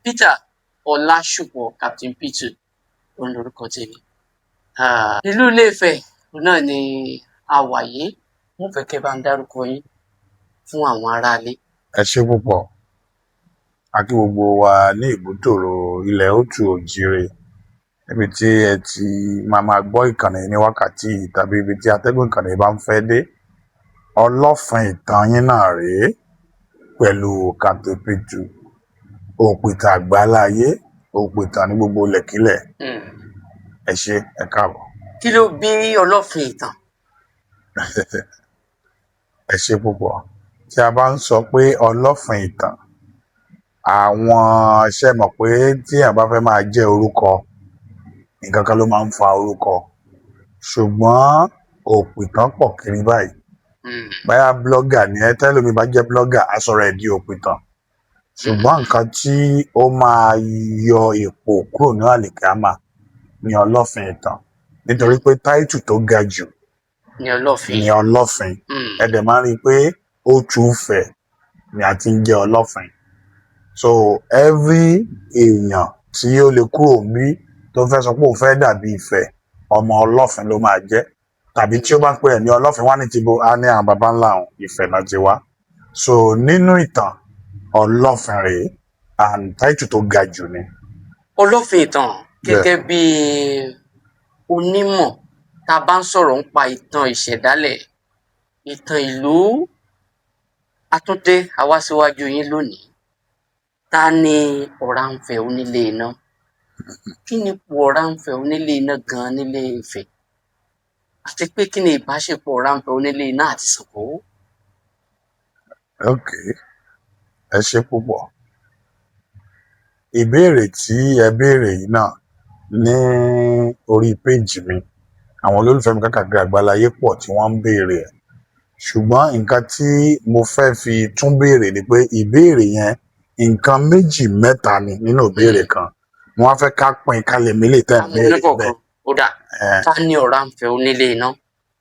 Peter Ọlásùpọ̀ Captain Peter òun lorúkọ tèmi. Ìlú Ilé-Ifẹ̀ náà ni a wà yìí. Mo fẹ́ kẹ́ bá ń dárúkọ yín fún àwọn aráalé. Ẹ ṣé púpọ̀. A kí gbogbo wa ní ìbútòrò ilẹ̀ Òtù Òjìrè níbi tí ẹ ti máa gbọ́ ìkànnì ní wákàtí tàbí ibi tí atẹ́gùn ìkànnì bá ń fẹ́ dé. Ọlọ́fin ìtàn yín náà rèé pẹ̀lú Captain Peter, òpìtàn àgbáláyé, òpìtàn ní gbogbo lẹ̀kílẹ̀. Ẹ ṣé, ẹ káàbọ̀. Kí ló bí Ọlọ́fin ìtàn? Ẹ ṣé púpọ̀. Tí a bá ń sọ pé Ọlọ́fin ìtàn, àwọn ṣe mọ̀ pé tí èèyàn bá fẹ́ máa jẹ́ orúkọ, nǹkan kan ló máa ń fa orúkọ. Ṣùgbọ́n òpìtàn pọ̀ kiri báyìí. Báyà blogger ni ẹ tẹ́lómi bá jẹ́ blogger, á sọ̀rọ̀ ẹ̀ di òpìtàn. Ṣùgbọ́n nǹkan tí ó máa yọ ipò kúrò ní àlìkámà ni Ọlọ́fin ìtàn. Nítorí pé táìtù tó ga jù Ni Ọlọ́fin. ni Ọlọ́fin. Ẹ dẹ̀ máa rí i pé Òtù Ifẹ̀ ni a ti ń jẹ́ Ọlọ́fin. So every èèyàn tí ó lè kúrò bí tó fẹ́ sọ pé òun fẹ́ dàbí Ifẹ̀, ọmọ Ọlọ́fin ló máa jẹ́. Tàbí tí ó bá pè é ní Ọlọ́fin wá ní ti bo, á ní àwọn baba ńlá òun Ifẹ̀ náà ti wá. So nínú ìtàn, Ọlọ́fin rèé, and táìtù tó ga jù ni. Ọlọ́fin ìtàn gẹ́gẹ́ bí onímọ̀ tá a bá ń sọ̀rọ̀ nípa ìtàn ìṣẹ̀dálẹ̀, ìtàn ìlú, Àtúndé àwa síwájú yín lónìí. Ta ni Ọ̀rànfẹ̀ onílé iná? Kí ni ipò Ọ̀rànfẹ̀ onílé iná gan nílé Ifẹ̀? Àti pé kí ni ìbáṣepọ̀ Ọ̀rànfẹ̀ onílé iná àti Ṣàngó? Okay, ẹ ṣé púpọ̀. Ìbéèrè tí ẹ béèrè yìí náà ní orí péjì mi, àwọn olólùfẹ́ mi káàkiri àgbáláyé pọ̀ tí wọ́n ń béèrè ẹ̀. Ṣùgbọ́n nǹkan tí mo fẹ́ fi tún béèrè ni pé ìbéèrè yẹn nǹkan méjì mẹ́ta ni nínú ìbéèrè kan. Wọ́n á fẹ́ ká pín ká lè mí lè tẹ̀ Àwọn béèrè oníkọ̀ọ̀kan bẹ́ẹ̀. ó dà. Ta ni Ọ̀rànfẹ̀ onílé iná?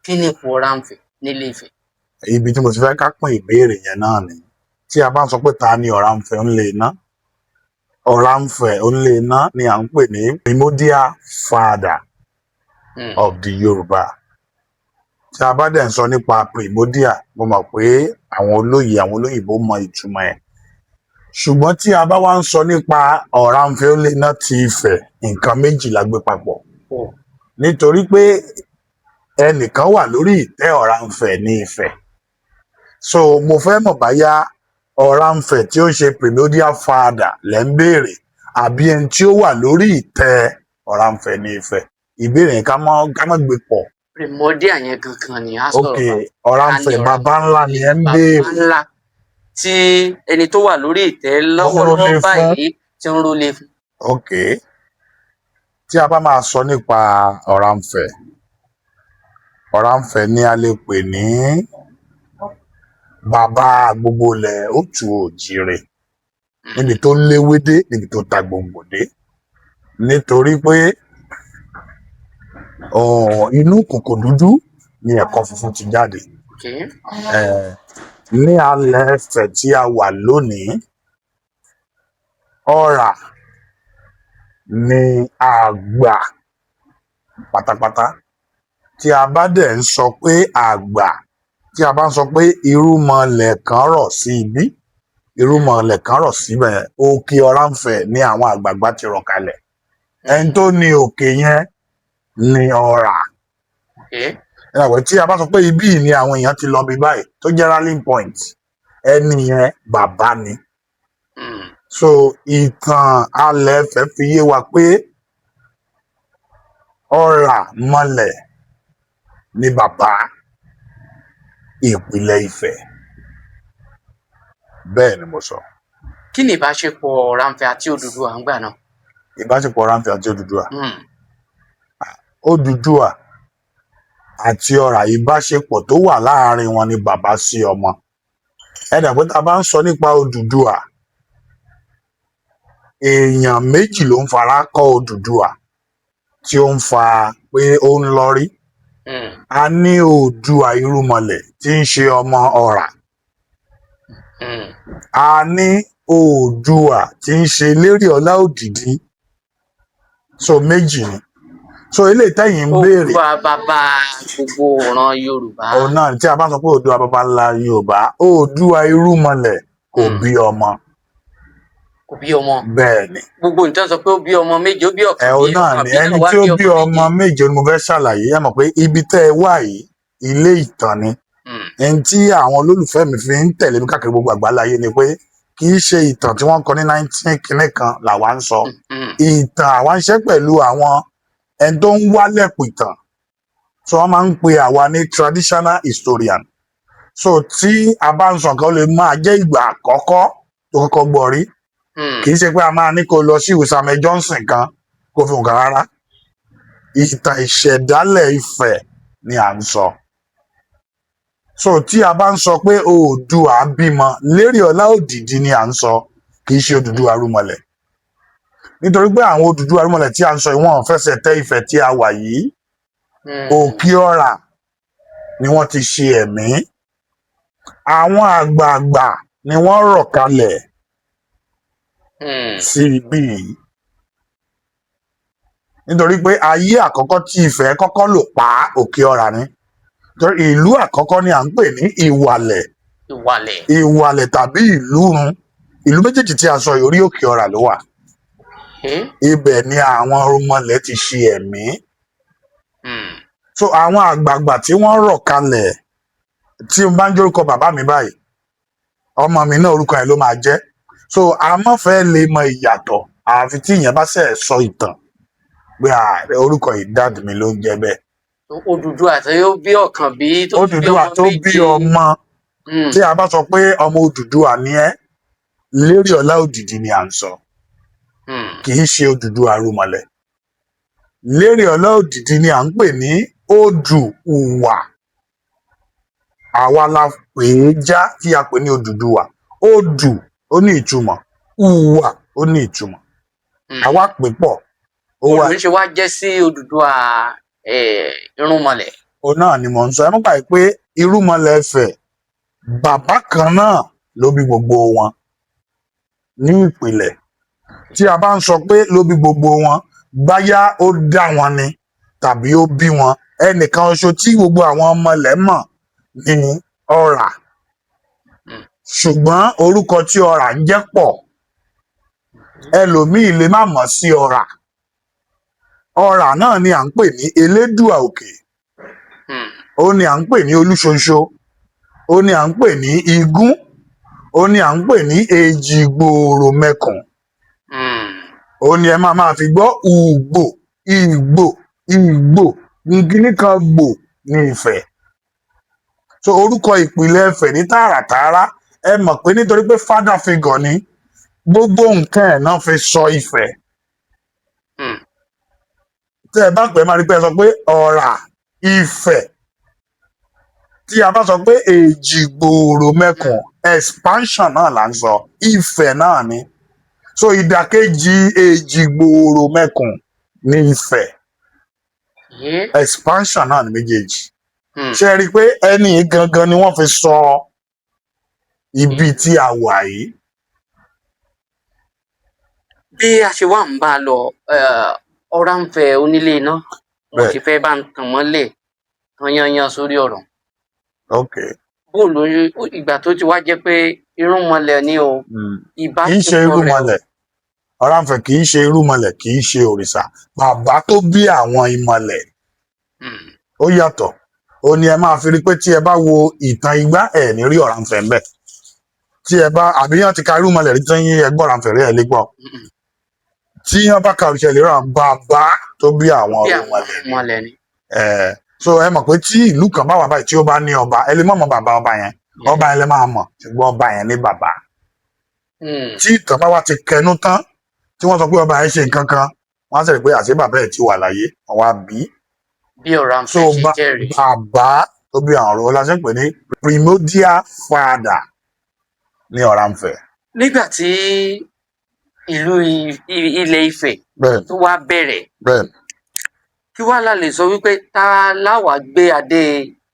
Kí ni ipò Ọ̀rànfẹ̀ nílé Ifẹ̀? Ibi tí mo ti fẹ́ ká pín ìbéèrè yẹn náà ni tí a bá ń sọ pé ta ni Ọ̀rànfẹ̀ onílé iná, Ọ̀rànfẹ̀ onílé iná ni à ń pè ní primordial father of the Yorùbá. Tí a bá dẹ̀ ń sọ nípa primordial, mo mọ̀ pé àwọn olóyìnbó mọ ìtumọ̀ ẹ̀. Ṣùgbọ́n tí a bá wá ń sọ nípa Ọ̀rànfẹ̀ onílé iná ti Ifẹ̀, nǹkan méjì la gbé papọ̀. Nítorí pé ẹnìkan wà lórí ìtẹ́ Ọ̀rànfẹ̀ ní Ifẹ̀. So mo fẹ́ mọ̀ báyá Ọ̀rànfẹ̀ tí ó ṣe primordial father lẹ́ ń béèrè àbí ẹni tí ó wà lórí ìtẹ́ Ọ̀rànfẹ̀ ní Ifẹ̀. Ìbéèrè yẹn ká má gbé pọ̀. Primordial yẹn gangan ni a sọ̀rọ̀. Okay, Ọ̀rànfẹ̀ baba ńlá ni ẹ ń béèrè. Baba ńlá tí ẹni tó wà lórí ìtẹ́ lọ́wọ́lọ́wọ́ báyìí tí ń rólé fún. Okay, tí a bá máa sọ nípa Ọ̀rànfẹ̀, Ọ̀rànfẹ̀ ni a lè pè ní bàbá gbogbo ilẹ̀ Òtù Òjìrè, níbi tó léwé dé, níbi tó ta gbòǹgbò dé. Nítorí pé inú kòkò dúdú ni ẹ̀kọ funfun ti jáde. Ní alẹ́ Ifẹ̀ tí a wà lónìí, Ọ̀rà ni àgbà pátápátá. Tí a bá dẹ̀ ń sọ pé àgbà, tí a bá ń sọ pé irúnmọlẹ̀ kan rọ̀ sí ibí, irúnmọlẹ̀ kan rọ̀ síbẹ̀, òkè Ọ̀rànfẹ̀ ni àwọn àgbààgbà ti rọ̀ kalẹ̀. Ẹni tó ní òkè yẹn ni Ọ̀rà. Tí a bá sọ pé ibí ni àwọn èèyàn ti lọ bí báyìí tó jẹ́ rallying point, ẹni yẹn bàbá ni. So ìtàn alẹ́ Ifẹ̀ fi yé wa pé Ọ̀rà mọlẹ̀ ni bàbá ìpìlẹ̀ Ifẹ̀. Bẹ́ẹ̀ ni mo sọ. Kí ni ìbáṣepọ̀ Ọ̀rànfẹ̀ àti Odùduwà ń gbà náà? Ìbáṣepọ̀ Ọ̀rànfẹ̀ àti Odùduwà. Odùduwà àti Ọ̀rà, ìbáṣepọ̀ tó wà láàárín wọn ni bàbá sí ọmọ. Ẹ dà pé tá a bá ń sọ nípa Odùduwà, èèyàn méjì ló ń fara kọ́ Odùduwà tí ó ń fa pé ó ń lọ́rí. A ní Oòduà Irúnmọlẹ̀ tí ń ṣe ọmọ Ọ̀rà. A ní Oòduà tí ń ṣe Léríọlá Òdìdí. So méjì ni. So eléyìí tẹ́yìn ń béèrè Oòduà bàbá gbogbo ìran Yorùbá. òun náà tí a bá sọ pé Oòduà bàbá ńlá Yorùbá, Oòduà Irúnmọlẹ̀ kò bí ọmọ. Kò bí ọmọ. Bẹ́ẹ̀ ni. Gbogbo nǹkan sọ pé ó bí ọmọ méje, ó bí ọ̀kan Òun náà ni ẹni tí ó bí ọmọ méje ni mo fẹ́ ṣàlàyé. Ẹ mọ̀ pé ibi tẹ́ ẹ wà yìí ilé ìtàn ni. Ẹni tí àwọn olólùfẹ́ mi fi ń tẹ̀lé mi káàkiri gbogbo àgbáláyé ni pé kì í ṣe ìtàn tí wọ́n kọ ní 19 kìíní kan làwa ń sọ. Ìtàn àwa ń ṣe pẹ̀lú àwọn ẹni tó ń wálẹ̀kùn ìtàn. So wọ́n máa ń pe àwa ní traditional historian. So tí a bá ń sọ nǹkan ó lè máa jẹ́ ìgbà àkọ́kọ́ tó kọ́kọ́ gbọ́ rí. Kì í ṣe pé a máa ní kó lọ sí Samuel Johnson kan kó fi nǹkan rárá. Ìtàn ìṣẹ̀dálẹ̀ Ifẹ̀ ni à ń sọ. So tí a bá ń sọ pé Oòduà bímọ, Léríọlá Òdìdí ni à ń sọ, kì í ṣe Odùduwà Arúnmọlẹ̀. Nítorí pé àwọn Odùduwà Arúnmọlẹ̀ tí à ń sọ ìwọ̀n fẹsẹ̀ tẹ Ifẹ̀ tí a wà yìí. Òkè Ọ̀rà ni wọ́n ti ṣe ẹ̀mí. Àwọn àgbààgbà ni wọ́n rọ̀ kalẹ̀ sí ibí yìí. Nítorí pé ayé àkọ́kọ́ tí Ifẹ̀ kọ́kọ́ lò pa Òkè Ọ̀rà ni. Nítorí ìlú àkọ́kọ́ ni à ń pè ní Ìwàlẹ̀. Ìwàlẹ̀ tàbí Ìlúrun. Ìlú méjèèjì tí a sọ yìí orí Òkè Ọ̀rà ló wà. Ibẹ̀ ni àwọn Arúnmọlẹ̀ ti ṣe ẹ̀mí. So àwọn àgbààgbà tí wọ́n rọ̀ kalẹ̀, tí n bá ń jórúkọ bàbá mi báyìí, ọmọ mi náà orúkọ yẹn ló máa jẹ́. So a má fẹ́ lè mọ ìyàtọ̀ àfi tí ìyẹn bá ṣe sọ ìtàn pé orúkọ yìí dad mi ló ń jẹ́ bẹ́ẹ̀. Odùduwà tí ó bí ọ̀kan bí tó Odùduwà tó bí ọmọ. Tí a bá sọ pé ọmọ Odùduwà ni ẹ́, Léríọlá Òdìdí ni à ń sọ. Kì í ṣe Odùduwà Arúnmọlẹ̀. Léríọlá Òdìdí ni à ń pè ní Odùùwà. Àwa la pè é já tí a pè ní Odùduwà. Odù ó ní ìtumọ̀, Ùwà ó ní ìtumọ̀. Àwa pè pọ̀. Odù ń ṣe wá jẹ́ sí Odùduwà Irúnmọlẹ̀. Òun náà ni mò ń sọ. Ẹ mọ̀ báyìí pé Irúnmọlẹ̀ Ifẹ̀ bàbá kan náà ló bí gbogbo wọn ní ìpìlẹ̀. Tí a bá ń sọ pé ló bí gbogbo wọn, báyá ó dá wọn ni tàbí ó bí wọn. Ẹnìkan ṣoṣo tí gbogbo àwọn ọmọlẹ̀ mọ̀ ní Ọ̀rà. Ṣùgbọ́n orúkọ tí Ọ̀rà ń jẹ́ pọ̀. Ẹlòmíì lè má mọ̀ sí Ọ̀rà. Ọ̀rà náà ni à ń pè ní Elédùà Òkè. Ó ní à ń pè ní Olúṣoṣo. Ó ní à ń pè ní Igún. Ó ní à ń pè ní Èjìgbòòrò Mẹ́kùn. Ó ní ẹ máa fi gbọ́ Ùgbò, Ìgbò, Ìgbò, kíní kan gbò ní Ifẹ̀. So orúkọ ìpìlẹ̀ Ifẹ̀ ní tààràtààrà ẹ mọ̀ pé nítorí pé father figure ni gbogbo nǹkan ẹ̀ náà fi sọ Ifẹ̀. Tẹ́ ẹ bá pẹ́ máa rí pé ẹ sọ pé Ọ̀rà Ifẹ̀. Tí a bá sọ pé Èjìgbòòrò Mẹ́kùn, expansion náà là ń sọ, Ifẹ̀ náà ni. So ìdàkejì Èjìgbòòrò Mẹ́kùn ní Ifẹ̀. Expansion náà ni méjèèjì. Ṣé ẹ rí i pé ẹni gangan ni wọ́n fi sọ ibi tí a wà yìí. Bí a ṣe wá ń bá a lọ, Ọ̀rànfẹ̀ onílé iná, mo ti fẹ́ bá ń tàn mọ́lẹ̀ tán yanyan sórí ọ̀rọ̀. Bó ló ìgbà tó ti wá jẹ́ pé Irúnmọlẹ̀ ni o. Kì í ṣe Irúnmọlẹ̀. Ọ̀rànfẹ̀ kì í ṣe Irúnmọlẹ̀, kì í ṣe òrìṣà. Bàbá tó bí àwọn ìmọ̀lẹ̀. Ó yàtọ̀. Ó ní ẹ máa fi rí pé tí ẹ bá wo ìtàn Igbá ẹ̀ ní rí Ọ̀rànfẹ̀ ń bẹ̀. Tí ẹ bá àbíyàn ti ka Irúnmọlẹ̀ rí tí ẹ gbọ́ Ọ̀rànfẹ̀ rí ẹ lè gbọ́. Tí wọ́n bá ka òrìṣà lè ràn bàbá tó bí àwọn Irúnmọlẹ̀ ni. So ẹ mọ̀ pé tí ìlú kan bá wà báyìí tí ó bá ní ọba, ẹ lè mọ̀ bàbá ọba yẹn. Ọba yẹn lè máa mọ̀, ṣùgbọ́n ọba yẹn ní bàbá. Tí ìtàn bá wá ti kẹnu tán, tí wọ́n sọ pé ọba yẹn ṣe nǹkan kan, wọ́n á sẹ̀rẹ̀ pé àṣé bàbá ẹ̀ ti wà láyé, àwọn àbí. Bí Ọ̀rànfẹ̀ ṣe jẹ́rìí. Bàbá tó bí àwọn ọ̀rọ̀ la ṣe ń pè ní primordial father ní Ọ̀rànfẹ̀. Nígbà tí ìlú Ilẹ̀ Ifẹ̀ tó wá bẹ̀rẹ̀, kí wá la lè sọ wípé ta láwàá gbé adé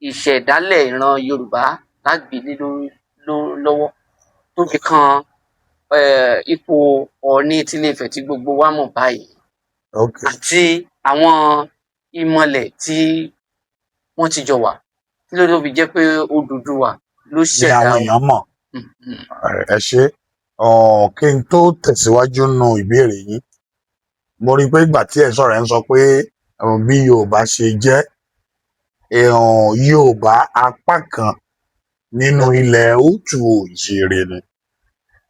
ìṣẹ̀dálẹ̀ ìran Yorùbá lágbèlé lọ́wọ́ tó fi kan ipò Ọọ̀ni tilé Ifẹ̀ tí gbogbo wa mọ̀ báyìí ok àti àwọn ìmọ̀lẹ̀ tí wọ́n ti jọ wà kí ló fi jẹ́ pé Odùduwà ló ni ṣẹ̀dá àwọn wọn. èèyàn mọ̀. Ẹ ṣé. Kí n tó tẹ̀síwájú nínú ìbéèrè yín, mo rí i pé ìgbà tí ẹ sọ̀rọ̀ ẹ ń sọ pé bí Yorùbá ṣe jẹ́ Yorùbá apá kan nínú ilẹ̀ òtù òjìrè ni.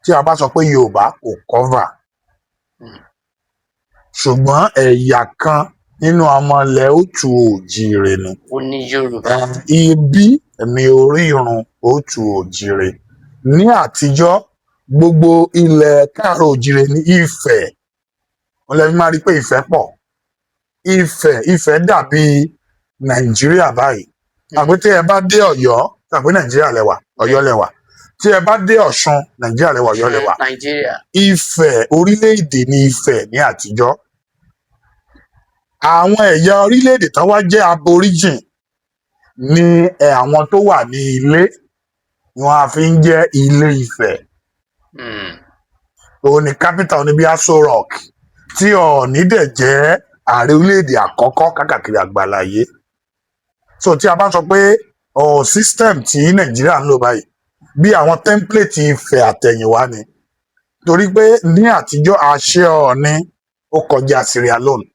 Tí a bá sọ pé Yorùbá kò cover, ṣùgbọ́n ẹ̀yà kan nínú ọmọ ilẹ̀ òtù òjìrè ni. Ó ní Yorùbá. Ibí ni orírun òtù òjìrè. Ní àtijọ́, gbogbo ilẹ̀ káàárọ̀ òjìrè ní Ifẹ̀. Wọ́n lè fi máa rí i pé Ifẹ̀ pọ̀. Ifẹ̀ dàbí Nàìjíríà báyìí. Àpé tí ẹ bá dé Ọ̀yọ́, tàbí Nàìjíríà lẹwà, Ọ̀yọ́ lẹwà. Tí ẹ bá dé Ọ̀ṣun, Nàìjíríà lẹwà, Ọ̀yọ́ lẹwà. Nàìjíríà. Ifẹ̀, orílẹ̀-èdè ní Ifẹ̀ ní àtijọ́. Àwọn ẹ̀yà orílẹ̀-èdè tán wá jẹ́ aborigine ni àwọn tó wà ní ilé ni wọ́n á fi ń jẹ́ Ilé Ifẹ̀. Òun ni capital ní bí Aso Rock, tí Ọọ̀ni dẹ̀ jẹ́ ààrẹ orílẹ̀-èdè àkọ́kọ́ káàkiri àgbáláyé. So tí a bá sọ pé system tí Nàìjíríà ń lò báyìí bí àwọn template Ifẹ̀ àtẹ̀yìnwá ni, torí pé ní àtijọ́ àṣẹ Ọọ̀ni ó kọjá Sierra Leone.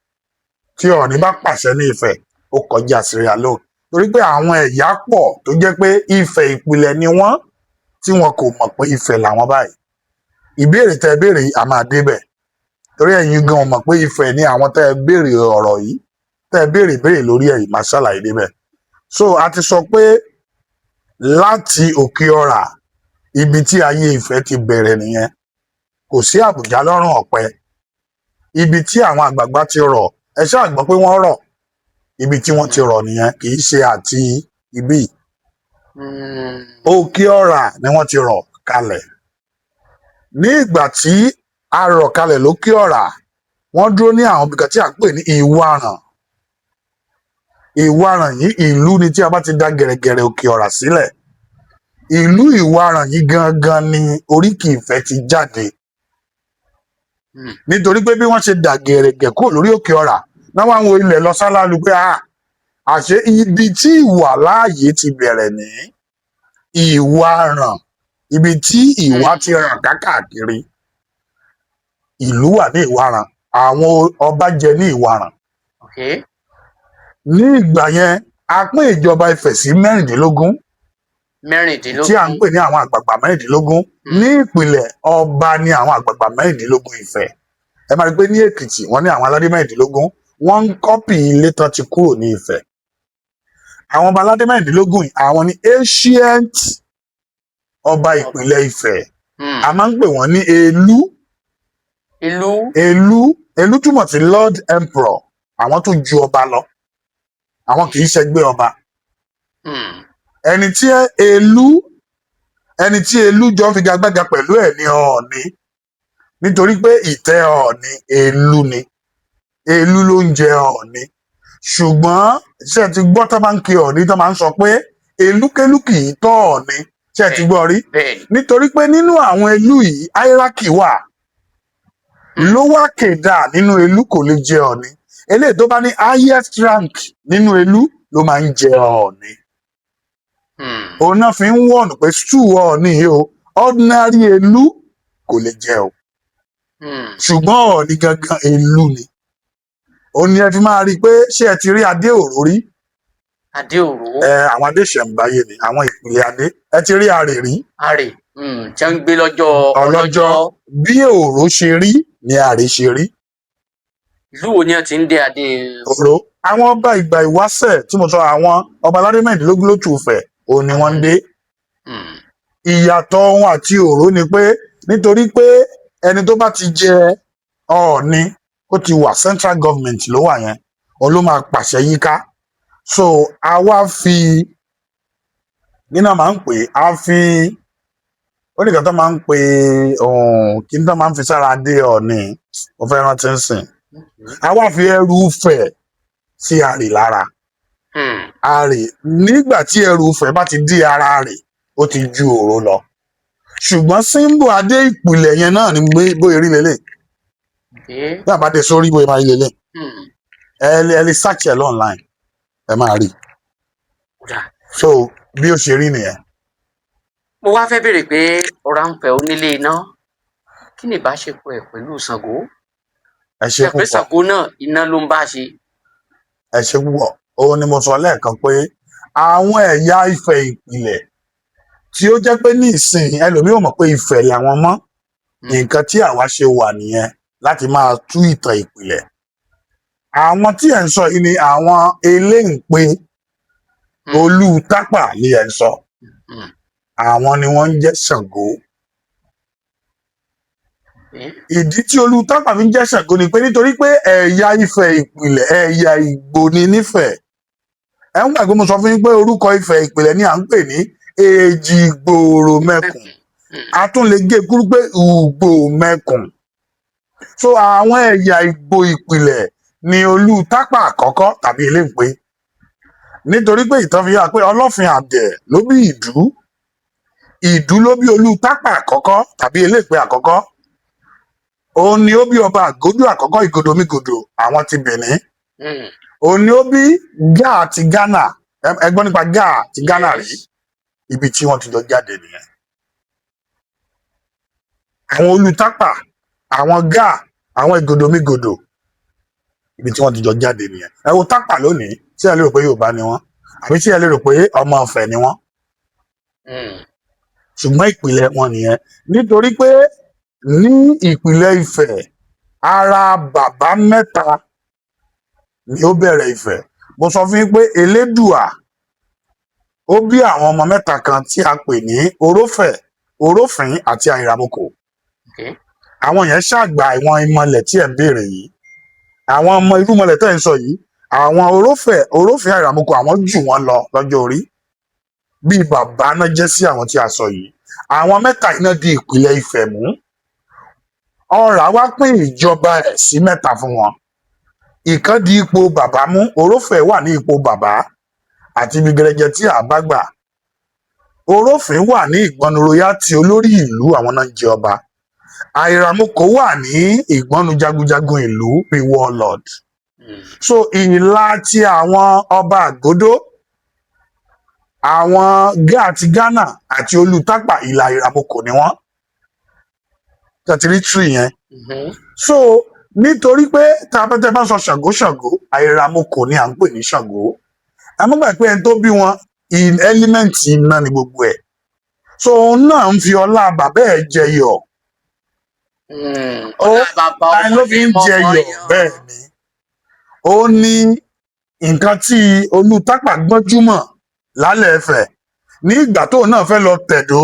Tí Ọọ̀ni bá pàṣẹ ní Ifẹ̀ ó kọjá Sierra Leone, torí pé àwọn ẹ̀yà pọ̀ tó jẹ́ pé Ifẹ̀ ìpìlẹ̀ ni wọ́n tí wọn kò mọ̀ pé Ifẹ̀ làwọn báyìí. Ìbéèrè tẹ́ béèrè yìí a máa débẹ̀, torí ẹ̀yin gan mọ̀ pé Ifẹ̀ ni àwọn tẹ́ béèrè ọ̀rọ̀ yìí, tẹ́ béèrè lórí ẹ̀ yìí máa ṣàlàyé débẹ̀. So a ti sọ pé láti Òkè Ọ̀rà, ibi tí ayé Ifẹ̀ ti bẹ̀rẹ̀ nìyẹn. Kò sí àbùjá lọ́rùn ọ̀pẹ. Ibi tí àwọn àgbààgbà ti rọ̀, ẹ ṣáà gbọ́ pé wọ́n rọ̀. Ibi tí wọ́n ti rọ̀ nìyẹn, kì í ṣe àti ibí. Òkè Ọ̀rà ni wọ́n ti rọ̀ kalẹ̀. Ní ìgbà tí a rọ̀ kalẹ̀ lókè Ọ̀rà, wọ́n dúró ní àwọn ibìkan tí à ń pè ní Ìwaràn. Ìwaràn yìí ìlú ni tí a bá ti dá gẹ̀rẹ̀gẹ̀rẹ̀ Òkè Ọ̀rà sílẹ̀. Ìlú Ìwaràn yìí gangan ni oríkì Ifẹ̀ ti jáde. Nítorí pé bí wọ́n ṣe dà gẹ̀rẹ̀gẹ̀ kúrò lórí Òkè Ọ̀rà, náà wá ń wo ilẹ̀ lọ sálálú pé àṣé ibi tí ìwàláàyè ti bẹ̀rẹ̀ ní Ìwaràn, ibi tí ìwà ti ràn káàkiri. Ìlú wà ní Ìwaràn, àwọn ọba jẹ ní Ìwaràn. Ní ìgbà yẹn, a pín ìjọba Ifẹ̀ sí 16. Tí à ń pè ní àwọn àgbààgbà 16. Ní ìpìlẹ̀ ọba ni àwọn àgbààgbà 16 Ifẹ̀. Ẹ máa rí pé ní Èkìtì wọ́n ní àwọn aládé 16. Wọ́n ń kọ́pì ilé tán ti kúrò ní Ifẹ̀. Àwọn ọba aládé 16 yìí, àwọn ni ancient ọba ìpìlẹ̀ Ifẹ̀. A máa ń pè wọ́n ní Elú. Elú túmọ̀ sí Lord Emperor. Àwọn tó ju ọba lọ. Àwọn kì í ṣẹgbẹ́ ọba. Ẹni tí Elú jọ ń figagbága pẹ̀lú ẹ̀ ní Ọọ̀ni. Nítorí pé ìtẹ́ Ọọ̀ni Elú ni. Elú ló ń jẹ Ọọ̀ni. Ṣùgbọ́n ṣé ẹ ti gbọ́ tó máa ń kí Ọọ̀ni tó máa ń sọ pé elúkélú kì í tọ́ Ọọ̀ni. Ṣé ẹ ti gbọ́ rí? Nítorí pé nínú àwọn elú yìí hierarchy wà. Lower keda nínú elú kò lè jẹ Ọọ̀ni. Eléyìí tó bá ní highest rank nínú elú ló máa ń jẹ Ọọ̀ni. Òun náà fi ń wọ̀nù pé stew Ọọ̀ni yìí o, ordinary elú kò lè jẹ o. Ṣùgbọ́n Ọọ̀ni gangan elú ni. Òun ni ẹ fi máa rí i pé ṣé ẹ ti rí adé òró rí? Adé òró? Àwọn adé ṣẹ̀ǹbáyé ni, àwọn ìpìlẹ̀ adé. Ẹ ti rí arè rí? Arè tí wọ́n ń gbé lọ́jọ́ ọlọ́jọ́. Bí òró ṣe rí ni arè ṣe rí. Ìlú wo ni wọ́n ti ń dé adé òró? Àwọn ọba ìgbà ìwáṣẹ̀ tí mo sọ, àwọn ọba aládé 16 ló tù Ifẹ̀, òun ni wọ́n ń dé. Ìyàtọ̀ wọn àti òró ni pé nítorí pé ẹni tó bá ti jẹ Ọọ̀ni ó ti wà central government ló wà yẹn, òun ló máa pàṣẹ yíká. So a wá fi nínú máa ń pè ó nìkan tó máa ń pè kí ní tó máa ń fi sára dé Ọọ̀ni, mo fẹ́ rántí ń sìn. A wá fi ẹrù Ifẹ̀ sí arè lára. Arè nígbà tí ẹrù Ifẹ̀ bá ti dí ara rẹ̀ ó ti ju òró lọ. ṣùgbọ́n símbò adé ìpìlẹ̀ yẹn náà ni bóyá rí lélẹ̀ Okay. bí àbá dé sórí bóyá máa rí lélẹ̀ Hmm. ẹ lè search ẹ online ẹ máa rí Kódà. so bí ó ṣe rí nìyẹn. Mo wá fẹ́ béèrè pé Ọ̀rànfẹ̀ onílé iná kí ni ìbáṣepọ̀ ẹ̀ pẹ̀lú Ṣàngó? ẹ ṣe Ṣé pé púpọ̀ Ṣàngó náà iná ló ń bá ṣe? ẹ ṣe púpọ̀ òun ni mo sọ lẹ́ẹ̀kan pé àwọn ẹ̀yà Ifẹ̀ ìpìlẹ̀ tí ó jẹ́ pé ní ìsìn ẹlòmíì ò mọ̀ pé Ifẹ̀ làwọn mọ́ nǹkan tí àwa ṣe wà nìyẹn láti máa tú ìtàn ìpìlẹ̀. Àwọn tí ẹ̀ ń sọ yìí ni àwọn eléǹpe Olú Tápà ni ẹ̀ ń sọ. Hmm. Àwọn ni wọ́n ń jẹ́ Ṣàngó. Okay. Ìdí tí Olú Tápà fi ń jẹ́ Ṣàngó ni pé nítorí pé ẹ̀yà Ifẹ̀ ìpìlẹ̀ ẹ̀yà Ìgbò ni nífẹ̀ẹ́. Ẹ ń gbàgbé mo sọ fún yín pé orúkọ Ifẹ̀ ìpìlẹ̀ ni à ń pè ní Èjìgbòrò mẹ́kùn. A tún lè gé kúrú pé Ùgbò mẹ́kùn. So àwọn ẹ̀yà Ìgbò ìpìlẹ̀ ni Olú Tápà àkọ́kọ́ tàbí eléǹpe. Nítorí pé ìtàn fi hàn pé Ọlọ́fin Àdẹ̀ ló bí Ìdú. Ìdú ló bí Olú Tápà àkọ́kọ́ tàbí eléǹpe àkọ́kọ́. Òun ni ó bí ọba Àgódù àkọ́kọ́ Ìgòdòmígòdò àwọn ti Bẹ̀ní. Hmm. Òun ni ó bí Gáà ti Ghana. Ẹ gbọ́ nípa Gáà ti Ghana rí. Yes. Ibi tí wọ́n ti jọ jáde nìyẹn. Àwọn Olú Tápà, àwọn Gáà, àwọn Ìgòdòmígòdò ibi tí wọ́n ti jọ jáde nìyẹn. Ẹ wo Tápà lónìí tí ẹ lérò pé Yorùbá ni wọ́n àbí tí ẹ lérò pé ọmọ Ọ̀fẹ̀ ni wọ́n. Hmm. Ṣùgbọ́n ìpìlẹ̀ wọn nìyẹn. Nítorí pé ní ìpìlẹ̀ Ifẹ̀ ara bàbá mẹ́ta ni ó bẹ̀rẹ̀ Ifẹ̀. Mo sọ fún yín pé Elédùà ó bí àwọn ọmọ mẹ́ta kan tí a pè ní Orófẹ̀, Orófìn àti Àìràmọkò. Okay. Àwọn yẹn ṣàgbà ìwọ̀n ìmọ̀lẹ̀ tí ẹ̀ ń béèrè yìí. Àwọn ọmọ irúmọlẹ̀ tẹ́ ẹ̀ ń sọ yìí àwọn Orófìn Àìràmọkò àwọn jù wọ́n lọ lọ́jọ́ orí bí bàbá náà jẹ́ sí àwọn tí a sọ yìí. Àwọn mẹ́ta iná di ìpìlẹ̀ Ifẹ̀ mú. Ọ̀rà wá pín ìjọba ẹ̀ sí mẹ́ta fún wọn. Ìkan di ipò bàbá mú, Orófẹ̀ wà ní ipò bàbá àti ibi gẹrẹjẹ tí a bá gbà. Orófìn wà ní ìgbọnnu royalty olórí ìlú àwọn náà ń jẹ ọba. Àìràmọkò wà ní ìgbọnnu jagunjagun ìlú bíi warlord. Hmm. So ìlà tí àwọn ọba Àgódó, àwọn Gáà ti Ghana àti Olú Tápà ìlà Àìràmọkò ni wọ́n. Tẹ̀tìrí tree yẹn. Mhm. So nítorí pé tá a bá sọ Ṣàngó Ṣàngó Àìràmọkò ni à ń pè ní Ṣàngó. Ẹ má gbàgbé pé ẹni tó bí wọn element iná ni gbogbo ẹ̀. So òun náà ń fi ọlá bàbá ẹ̀ jẹyọ. Hmm. Ọlá bàbá Ta ọmọ ló ní fi ń mọ́mọ́ jẹyọ yan. bẹ́ẹ̀ ni. Ó ní nǹkan tí Olú Tápà gbọ́njúmọ̀ lálẹ́ Ifẹ̀ ní ìgbà tóun náà fẹ́ lọ tẹ̀dó